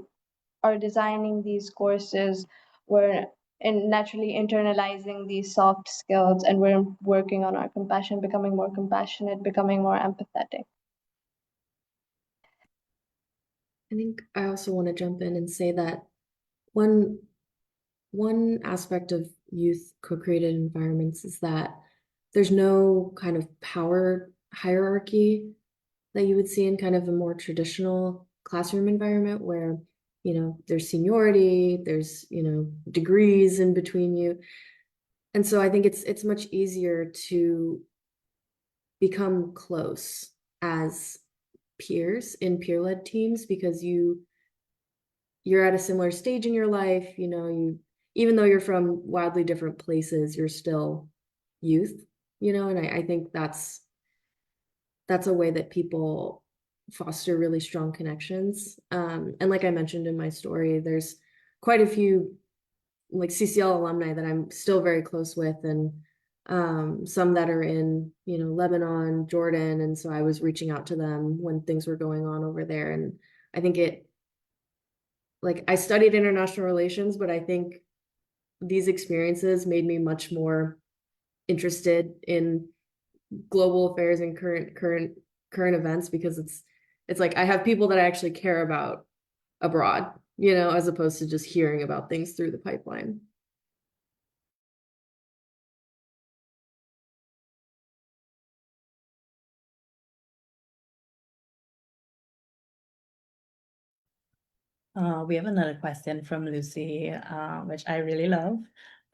are designing these courses, we're naturally internalizing these soft skills, and we're working on our compassion, becoming more compassionate, becoming more empathetic. I think I also want to jump in and say that one aspect of youth co-created environments is that there's no kind of power hierarchy that you would see in kind of a more traditional classroom environment where, there's seniority, there's, degrees in between you. And so I think it's much easier to become close as peers in peer-led teams because you're at a similar stage in your life, even though you're from wildly different places, you're still youth, and I think that's a way that people foster really strong connections. And like I mentioned in my story, there's quite a few like CCL alumni that I'm still very close with, and some that are in, Lebanon, Jordan. And so I was reaching out to them when things were going on over there. And I think I studied international relations, but I think these experiences made me much more interested in global affairs and current events, because it's like I have people that I actually care about abroad, as opposed to just hearing about things through the pipeline. We have another question from Lucy, which I really love.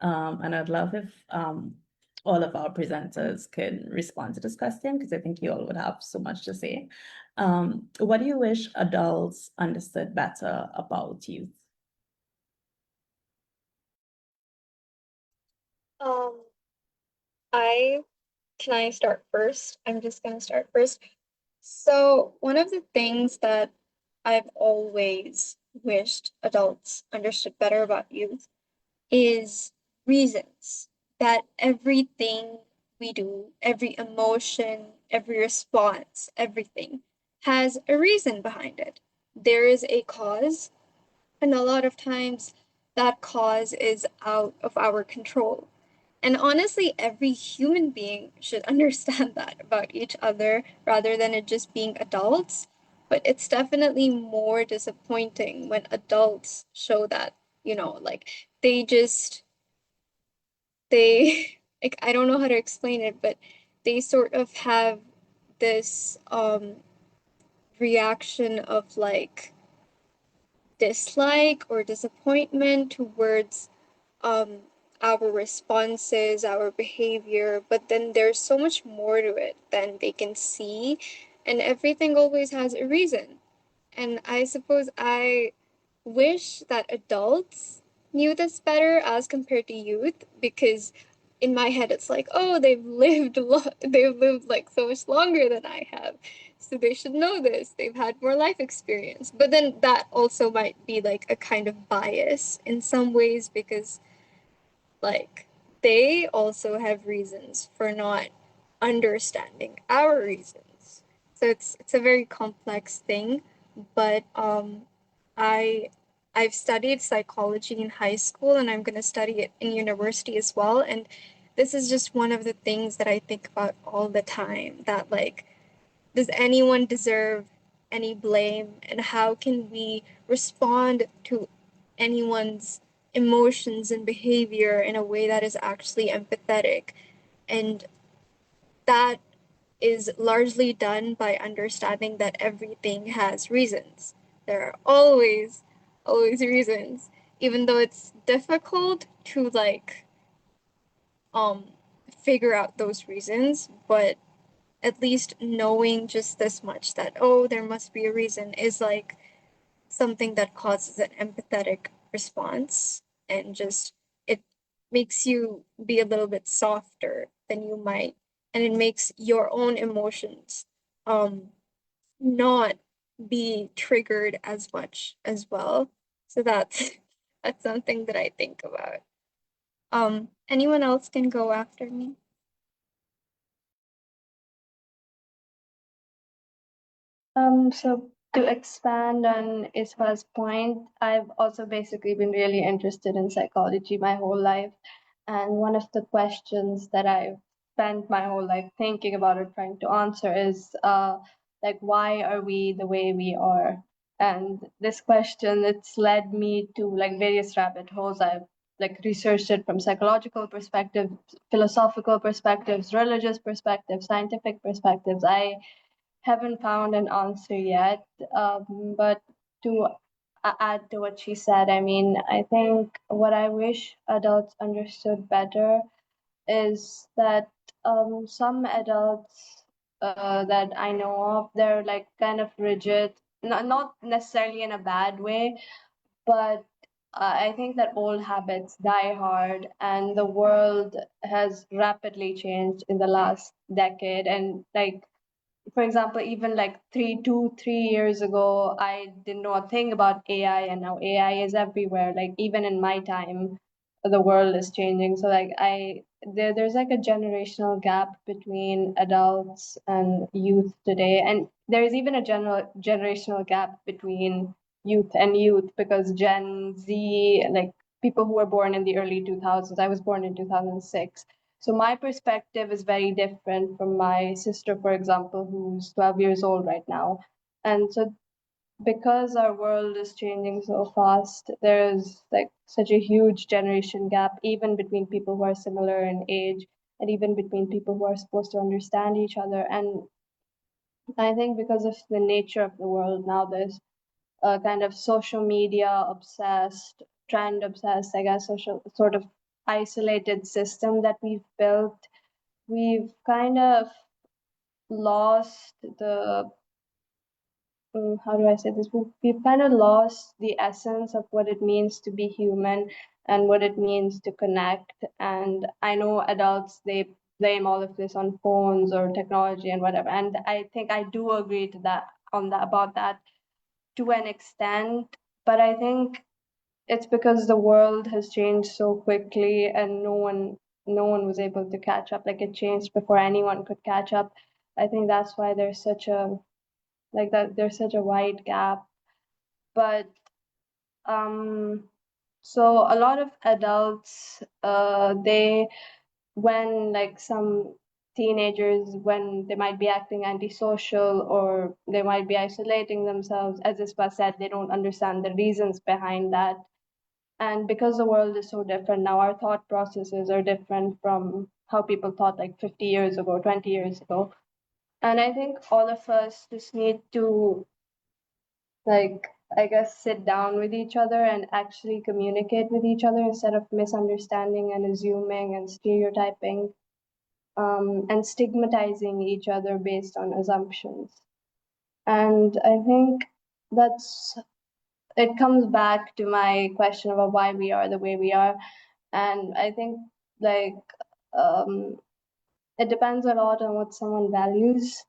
And I'd love if all of our presenters could respond to this question, because I think you all would have so much to say. What do you wish adults understood better about youth? Can I start first? I'm just gonna start first. So one of the things that I've always wished adults understood better about youth is reasons. That everything we do, every emotion, every response, everything has a reason behind it. There is a cause, and a lot of times that cause is out of our control. And honestly, every human being should understand that about each other rather than it just being adults. But it's definitely more disappointing when adults show that, like they like, I don't know how to explain it, but they sort of have this reaction of like dislike or disappointment towards um our responses, our behavior, but then there's so much more to it than they can see, and everything always has a reason. And I suppose I wish that adults knew this better as compared to youth, because in my head it's like, oh, they've lived like so much longer than I have, so they should know this. They've had more life experience. But then that also might be like a kind of bias in some ways, because like they also have reasons for not understanding our reasons. So it's a very complex thing, but I I've studied psychology in high school, and I'm going to study it in university as well, and this is just one of the things that I think about all the time, that like, does anyone deserve any blame, and how can we respond to anyone's emotions and behavior in a way that is actually empathetic? And that is largely done by understanding that everything has reasons. There are always reasons, even though it's difficult to like figure out those reasons, but at least knowing just this much that, oh, there must be a reason is like something that causes an empathetic response, and just it makes you be a little bit softer than you might, and it makes your own emotions not be triggered as much as well. So that's that's something that I think about. Anyone else can go after me. So to expand on Isfa's point, I've also basically been really interested in psychology my whole life. And one of the questions that I've spent my whole life thinking about or trying to answer is like, why are we the way we are? And this question, it's led me to like various rabbit holes. I've like researched it from psychological perspectives, philosophical perspectives, religious perspectives, scientific perspectives. I haven't found an answer yet, but to add to what she said, I mean, I think what I wish adults understood better is that some adults that I know of, they're like kind of rigid, not necessarily in a bad way, but I think that old habits die hard, and the world has rapidly changed in the last decade. And like, for example, even like 3 years ago, I didn't know a thing about AI, and now AI is everywhere. Like even in my time, the world is changing. So like there's like a generational gap between adults and youth today, and there is even a general generational gap between youth and youth, because Gen Z, like people who were born in the early 2000s, I was born in 2006. So my perspective is very different from my sister, for example, who's 12 years old right now. And so because our world is changing so fast, there's like such a huge generation gap, even between people who are similar in age, and even between people who are supposed to understand each other. And I think because of the nature of the world now, there's a kind of social media obsessed, trend obsessed, I guess, social sort of isolated system that we've built. We've kind of lost the how do I say this? We've kind of lost the essence of what it means to be human and what it means to connect. And I know adults, they blame all of this on phones or technology and whatever. And I think I do agree to that about that to an extent. But I think it's because the world has changed so quickly, and no one was able to catch up. Like it changed before anyone could catch up. I think that's why there's such a there's such a wide gap. But so a lot of adults, they when like some teenagers, when they might be acting antisocial or they might be isolating themselves, as Ispa said, they don't understand the reasons behind that. And because the world is so different now, our thought processes are different from how people thought like 50 years ago, 20 years ago. And I think all of us just need to, like, I guess, sit down with each other and actually communicate with each other instead of misunderstanding and assuming and stereotyping, and stigmatizing each other based on assumptions. And I think that's it comes back to my question about why we are the way we are. And I think like it depends a lot on what someone values.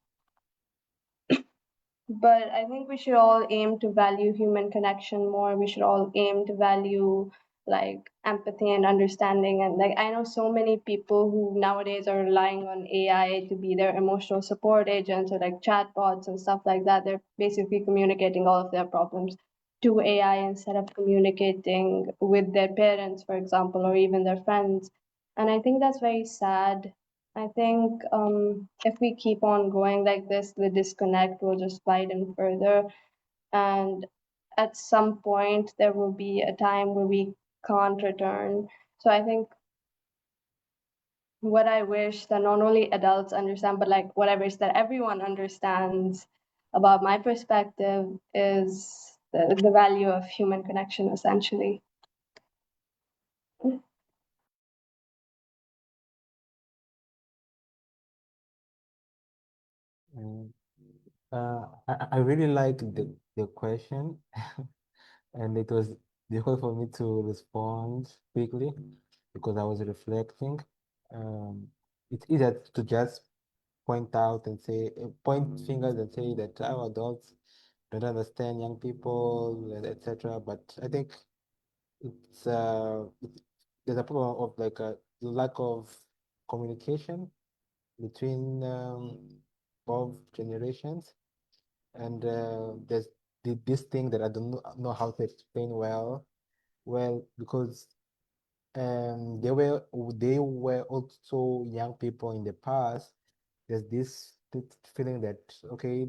But I think we should all aim to value human connection more. We should all aim to value like empathy and understanding. And like I know so many people who nowadays are relying on AI to be their emotional support agents, or like chatbots and stuff like that. They're basically communicating all of their problems to AI instead of communicating with their parents, for example, or even their friends. And I think that's very sad. I think if we keep on going like this, the disconnect will just widen further. And at some point, there will be a time where we can't return. So I think what I wish that not only adults understand, but like what I wish that everyone understands about my perspective is the value of human connection, essentially. Mm. I really like the question, and it was difficult for me to respond quickly because I was reflecting. It's easier to just point out and say, point fingers and say that our adults don't understand young people, etc. But I think there's a problem of like a lack of communication between both generations, and there's this thing that I don't know how to explain well, because they were also young people in the past. There's this feeling that, okay,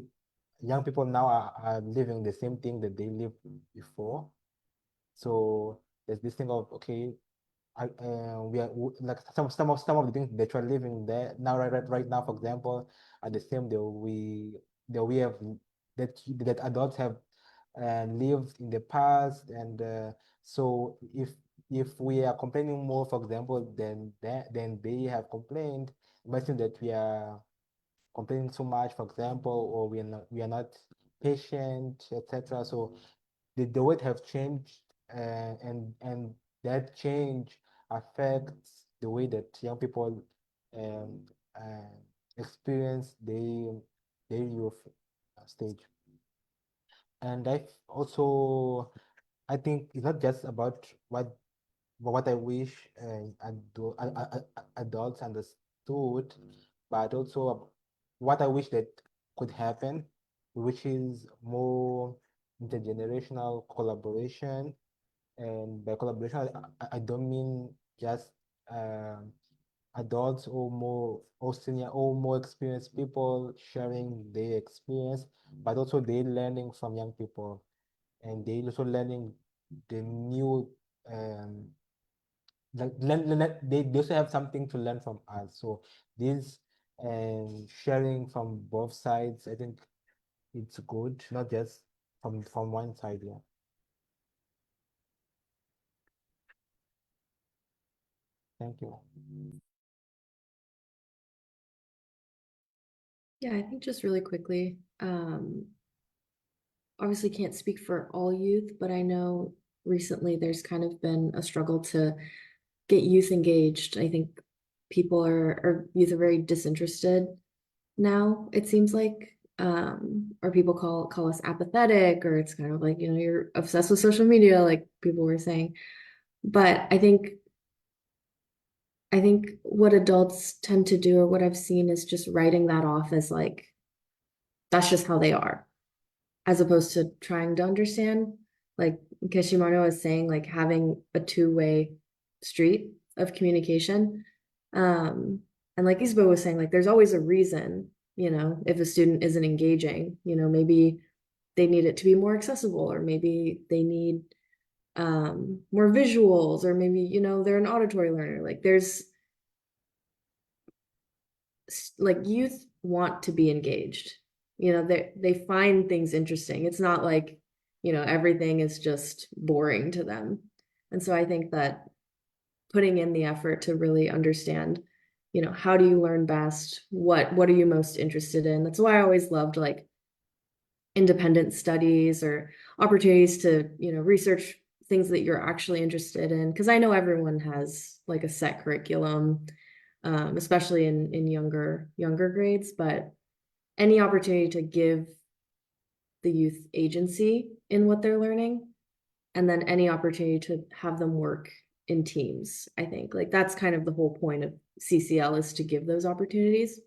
young people now are living the same thing that they lived before. So there's this thing of, okay, we are like some of the things that we're living there now, right now, for example, are the same that we have, that adults have lived in the past. And so if we are complaining more, for example, then they have complained, it might seem that we are complaining so much, for example, or we are not patient, etc. So the weight have changed, and that change affects the way that young people um, uh, experience their youth stage. And I think it's not just about what I wish adults understood, but also what I wish that could happen, which is more intergenerational collaboration. And by collaboration, I don't mean just um, adults or senior or more experienced people sharing their experience, but also they learning from young people, and they also learning the new um, they also have something to learn from us. So this sharing from both sides, I think it's good, not just from one side. Yeah. Thank you. Yeah, I think just really quickly, obviously can't speak for all youth, but I know recently there's kind of been a struggle to get youth engaged. I think or youth are very disinterested now, it seems like, or people call us apathetic, or it's kind of like, you're obsessed with social media, like people were saying. But I think what adults tend to do, or what I've seen, is just writing that off as like, that's just how they are, as opposed to trying to understand. Like Kishimoto is saying, like having a two-way street of communication. And like Isbo was saying, like there's always a reason, if a student isn't engaging, maybe they need it to be more accessible, or maybe they need more visuals, or maybe, they're an auditory learner. Like youth want to be engaged. They find things interesting. It's not like, everything is just boring to them. And so I think that putting in the effort to really understand, how do you learn best? What are you most interested in? That's why I always loved like independent studies or opportunities to, research things that you're actually interested in. Because I know everyone has like a set curriculum, especially in younger grades, but any opportunity to give the youth agency in what they're learning, and then any opportunity to have them work in teams. I think like that's kind of the whole point of CCL, is to give those opportunities.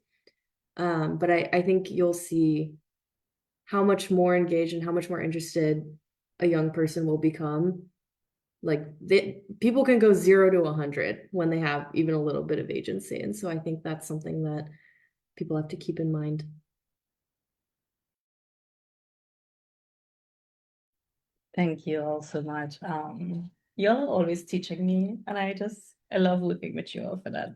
But I think you'll see how much more engaged and how much more interested a young person will become. Like people can go 0 to 100 when they have even a little bit of agency. And so I think that's something that people have to keep in mind. Thank you all so much. Y'all are always teaching me, and I just I love working with you all for that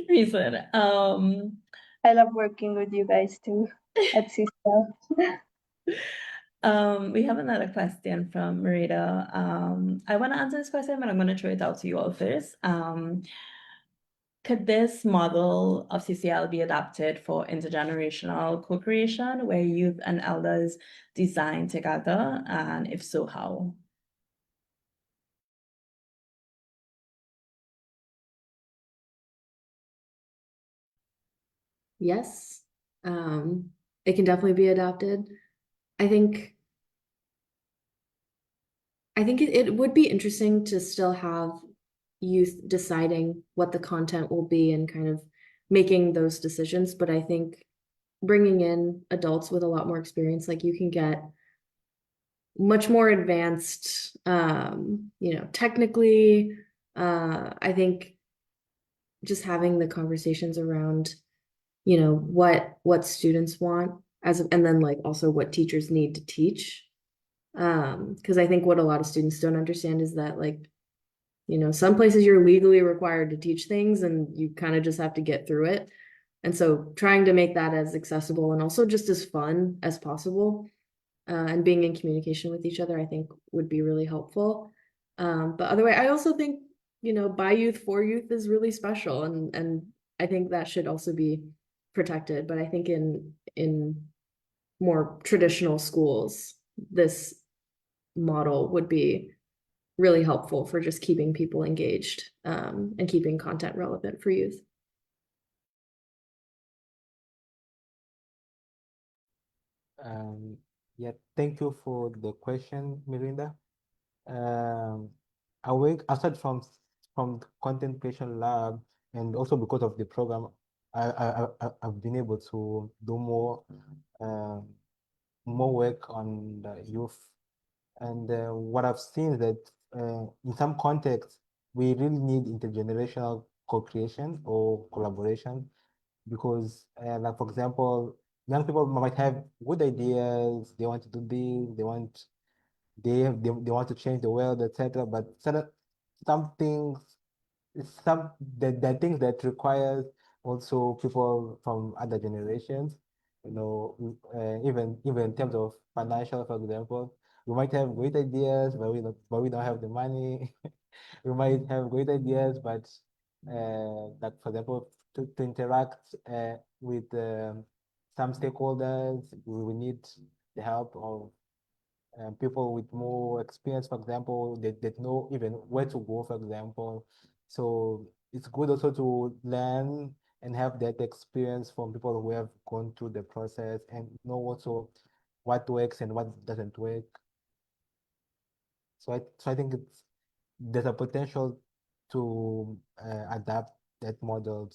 reason. I love working with you guys too at CCL. We have another question from Marita. I want to answer this question, but I'm going to throw it out to you all first. Could this model of CCL be adapted for intergenerational co-creation where youth and elders design together? And if so, how? Yes, it can definitely be adapted. I think it would be interesting to still have youth deciding what the content will be and kind of making those decisions. But I think bringing in adults with a lot more experience, like you can get much more advanced, technically. I think just having the conversations around, what students want and then like also what teachers need to teach. Because I think what a lot of students don't understand is that like, some places you're legally required to teach things and you kind of just have to get through it. And so trying to make that as accessible and also just as fun as possible, and being in communication with each other, I think would be really helpful. But otherwise, I also think, by youth for youth is really special. And I think that should also be protected. But I think in more traditional schools, this model would be really helpful for just keeping people engaged, and keeping content relevant for youth. Yeah, thank you for the question, Mirinda. Aside from the content creation lab, and also because of the program, I've been able to do more work on the youth. And what I've seen is that in some contexts, we really need intergenerational co-creation or collaboration because, like for example, young people might have good ideas. They want to do this. They want to change the world, etc. But some things, the things that requires also people from other generations. Even in terms of financial, for example, we might have great ideas, but we don't have the money. We might have great ideas, but like for example, to interact with some stakeholders, we need the help of people with more experience, for example, that know even where to go, for example. So it's good also to learn and have that experience from people who have gone through the process and know also what works and what doesn't work. So I think there's a potential to adapt that model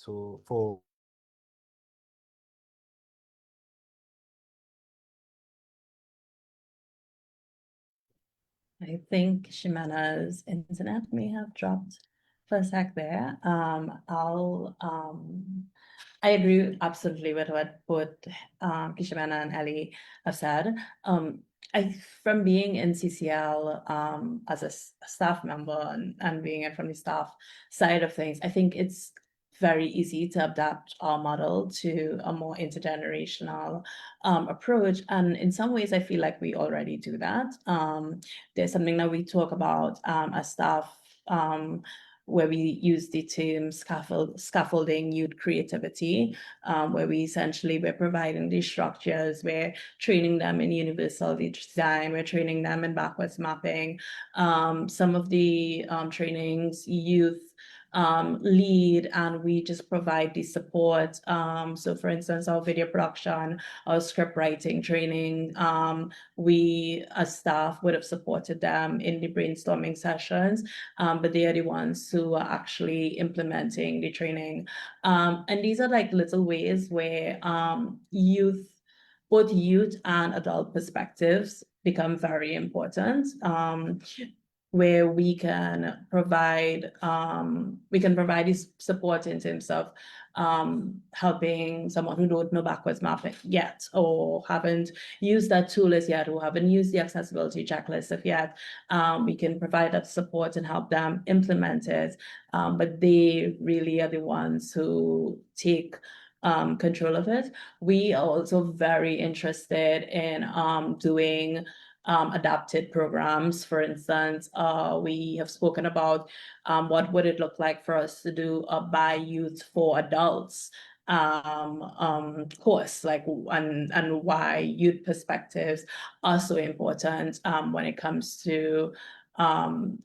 for I think Ximeno's internet may have dropped for a sec there. I agree absolutely with what both Kishimena and Ellie have said. From being in CCL as a staff member and being it from the staff side of things, I think it's very easy to adapt our model to a more intergenerational approach. And in some ways, I feel like we already do that. There's something that we talk about as staff where we use the term scaffolding youth creativity, where we're providing these structures, we're training them in universal design, we're training them in backwards mapping. Some of the trainings youth lead, and we just provide the support. So for instance, our video production, our script writing training, we as staff would have supported them in the brainstorming sessions, but they are the ones who are actually implementing the training. And these are like little ways where both youth and adult perspectives become very important. where we can provide this support in terms of helping someone who don't know backwards mapping yet, or haven't used that tool as yet, or haven't used the accessibility checklist as yet. We can provide that support and help them implement it. But they really are the ones who take control of it. We are also very interested in doing adapted programs. For instance, we have spoken about what would it look like for us to do a by youth for adults course, like, and why youth perspectives are so important when it comes to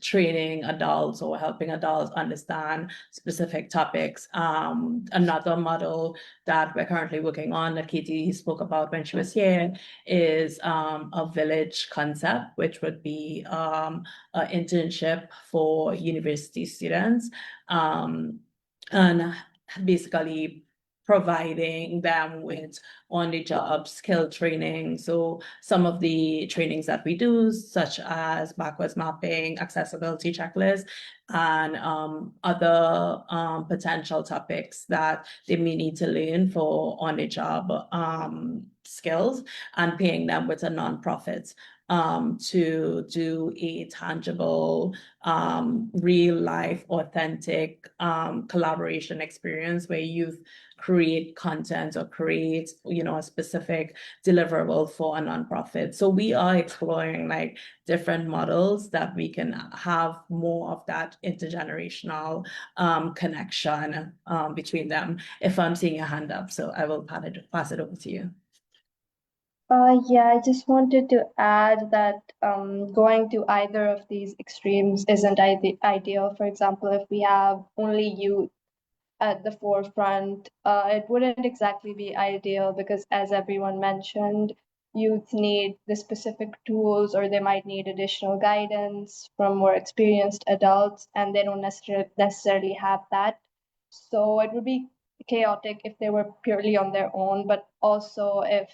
training adults or helping adults understand specific topics. Another model that we're currently working on, that Katie spoke about when she was here, is a village concept, which would be an internship for university students, and basically providing them with on-the-job skill training. So some of the trainings that we do, such as backwards mapping, accessibility checklist, and other potential topics that they may need to learn for on-the-job skills, and paying them with a nonprofit to do a tangible, real life, authentic collaboration experience where youth create content or create, a specific deliverable for a nonprofit. So we are exploring like different models that we can have more of that intergenerational connection between them. If I'm seeing a hand up, so I will pass it over to you. Yeah, I just wanted to add that going to either of these extremes isn't ideal. For example, if we have only youth at the forefront, it wouldn't exactly be ideal, because as everyone mentioned, youth need the specific tools, or they might need additional guidance from more experienced adults, and they don't necessarily have that. So it would be chaotic if they were purely on their own, but also if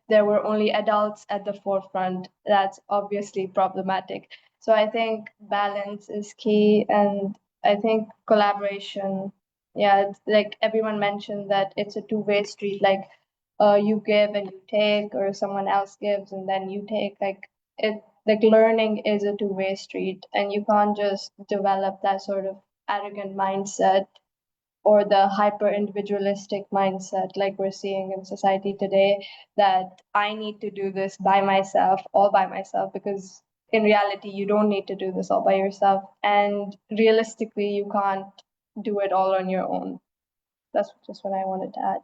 there were only adults at the forefront, that's obviously problematic. So I think balance is key, and I think collaboration. Yeah, it's like everyone mentioned that it's a two-way street. Like, you give and you take, or someone else gives and then you take. Like learning is a two-way street, and you can't just develop that sort of arrogant mindset or the hyper individualistic mindset like we're seeing in society today, that I need to do this by myself, all by myself, because in reality you don't need to do this all by yourself, and realistically you can't do it all on your own. That's just what I wanted to add.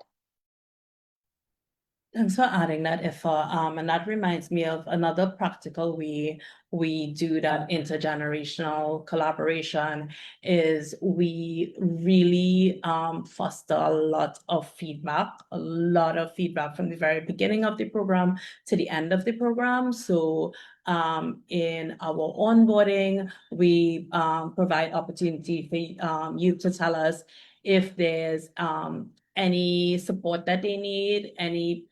Thanks for adding that, Ifa. And that reminds me of another practical way we do that intergenerational collaboration is we really foster a lot of feedback from the very beginning of the program to the end of the program. So in our onboarding, we provide opportunity for youth to tell us if there's any support that they need, any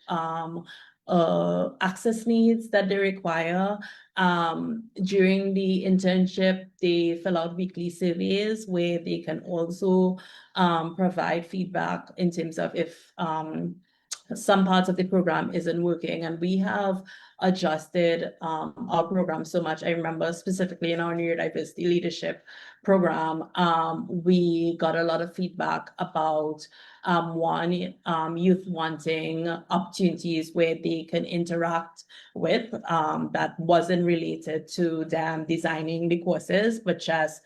access needs that they require. During the internship, they fill out weekly surveys where they can also provide feedback in terms of if some parts of the program isn't working, and we have adjusted our program so much. I remember specifically in our Neurodiversity Leadership program, we got a lot of feedback about youth wanting opportunities where they can interact with that wasn't related to them designing the courses, but just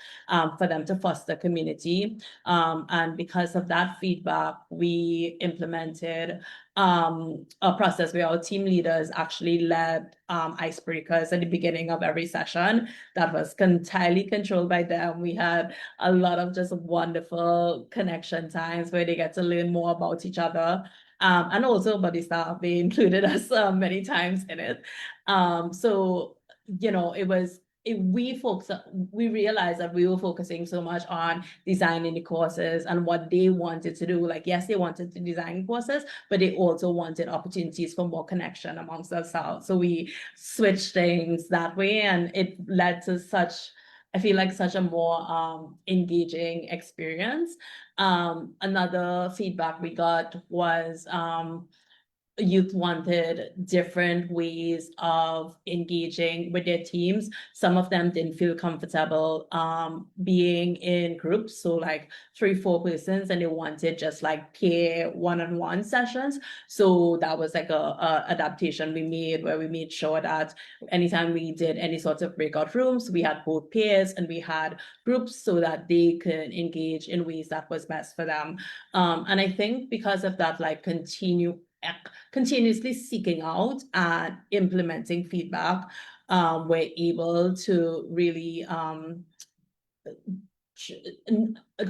for them to foster community. And because of that feedback, we implemented a process where our team leaders actually led icebreakers at the beginning of every session that was entirely controlled by them. We had a lot of just wonderful connection times where they get to learn more about each other, and also about the staff. They included us many times in it. So, it was we realized that we were focusing so much on designing the courses and what they wanted to do. Like, yes, they wanted to design courses, but they also wanted opportunities for more connection amongst ourselves. So we switched things that way, and it led to I feel like such a more engaging experience. Another feedback we got was youth wanted different ways of engaging with their teams. Some of them didn't feel comfortable being in groups, so like 3-4 persons, and they wanted just like peer one-on-one sessions. So that was like a adaptation we made, where we made sure that anytime we did any sort of breakout rooms, we had both peers and we had groups so that they could engage in ways that was best for them. And I think because of that, like continuously seeking out and implementing feedback, we're able to really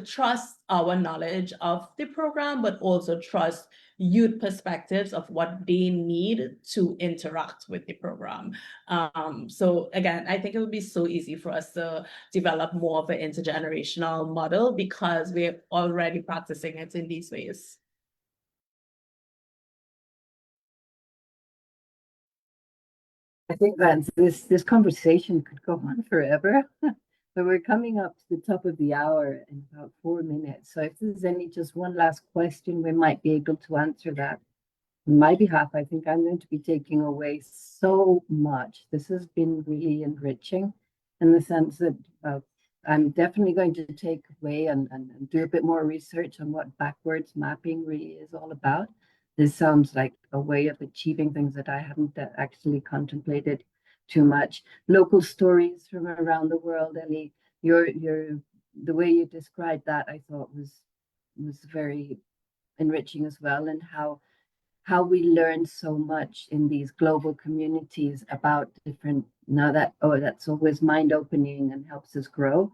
trust our knowledge of the program, but also trust youth perspectives of what they need to interact with the program. So again, I think it would be so easy for us to develop more of an intergenerational model because we're already practicing it in these ways. I think that this conversation could go on forever, but we're coming up to the top of the hour in about 4 minutes. So if there's just one last question, we might be able to answer that. On my behalf, I think I'm going to be taking away so much. This has been really enriching in the sense that I'm definitely going to take away and do a bit more research on what backwards mapping really is all about. This sounds like a way of achieving things that I hadn't actually contemplated too much. Local stories from around the world, Ellie. The way you described that, I thought was very enriching as well, and how we learn so much in these global communities about different. That's always mind opening and helps us grow.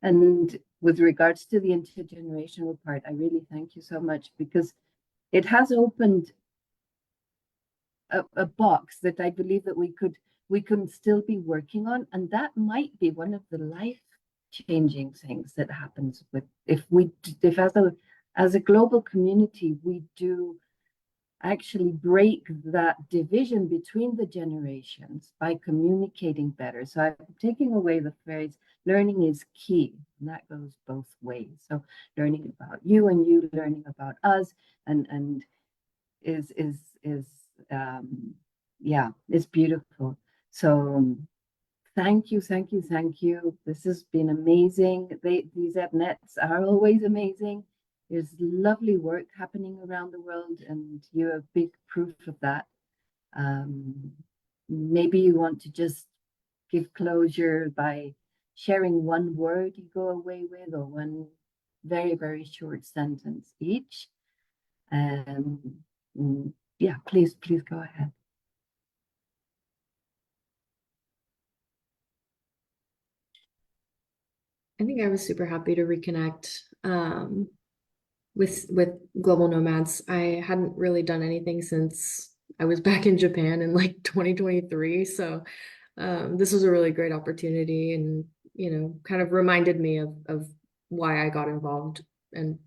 And with regards to the intergenerational part, I really thank you so much, because it has opened a box that I believe that we can still be working on, and that might be one of the life changing things that happens if as a global community we do actually break that division between the generations by communicating better. So I'm taking away the phrase learning is key, and that goes both ways. So learning about you and you learning about us, and is it's beautiful. So thank you. This has been amazing. These EdNets are always amazing. There's lovely work happening around the world, and you're a big proof of that. Maybe you want to just give closure by sharing one word you go away with, or one very, very short sentence each. Yeah, please go ahead. I think I was super happy to reconnect with Global Nomads. I hadn't really done anything since I was back in Japan in like 2023. So this was a really great opportunity, and kind of reminded me of why I got involved and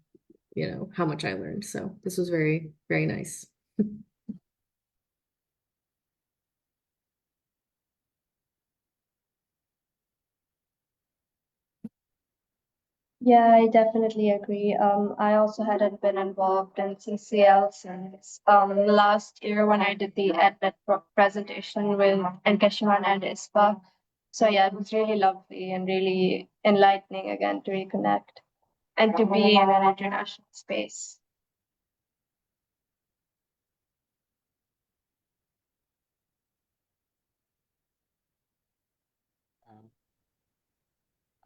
how much I learned. So this was very, very nice. Yeah, I definitely agree. I also hadn't been involved in CCL since last year when I did the EdNet presentation with Nkeshiman and ISPA. So yeah, it was really lovely and really enlightening again to reconnect and to be in an international space.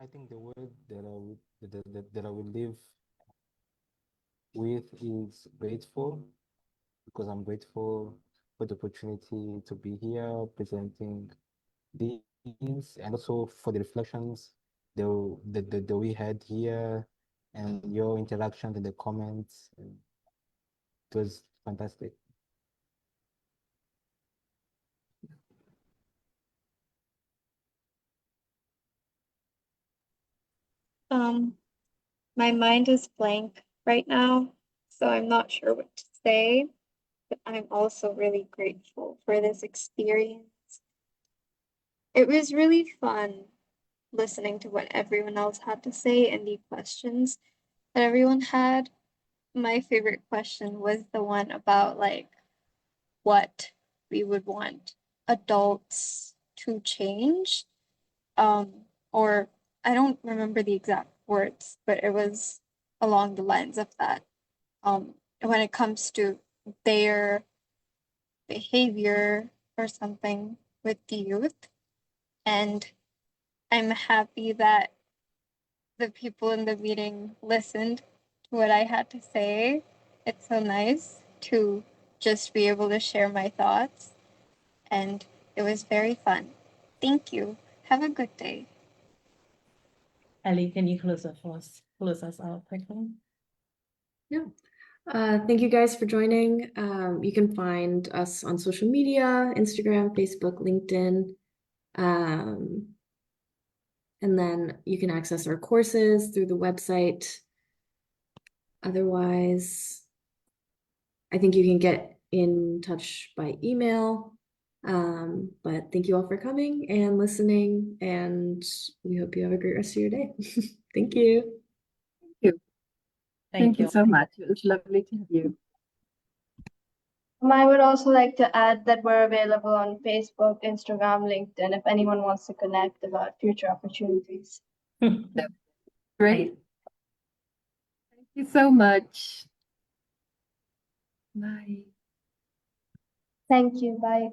I think the word that I will live with is grateful, because I'm grateful for the opportunity to be here presenting these, and also for the reflections that we had here, and your interactions in the comments. It was fantastic. My mind is blank right now, so I'm not sure what to say, but I'm also really grateful for this experience. It was really fun listening to what everyone else had to say and the questions that everyone had. My favorite question was the one about like what we would want adults to change. Or I don't remember the exact words, but it was along the lines of that. When it comes to their behavior or something with the youth. And I'm happy that the people in the meeting listened to what I had to say. It's so nice to just be able to share my thoughts, and it was very fun. Thank you. Have a good day. Ellie, can you close us out quickly? Yeah. Thank you guys for joining. You can find us on social media, Instagram, Facebook, LinkedIn. And then you can access our courses through the website. Otherwise, I think you can get in touch by email. But thank you all for coming and listening, and we hope you have a great rest of your day. Thank you. Thank you so much. It was lovely to have you. I would also like to add that we're available on Facebook, Instagram, LinkedIn, if anyone wants to connect about future opportunities. Great. Thank you so much. Bye. Thank you. Bye.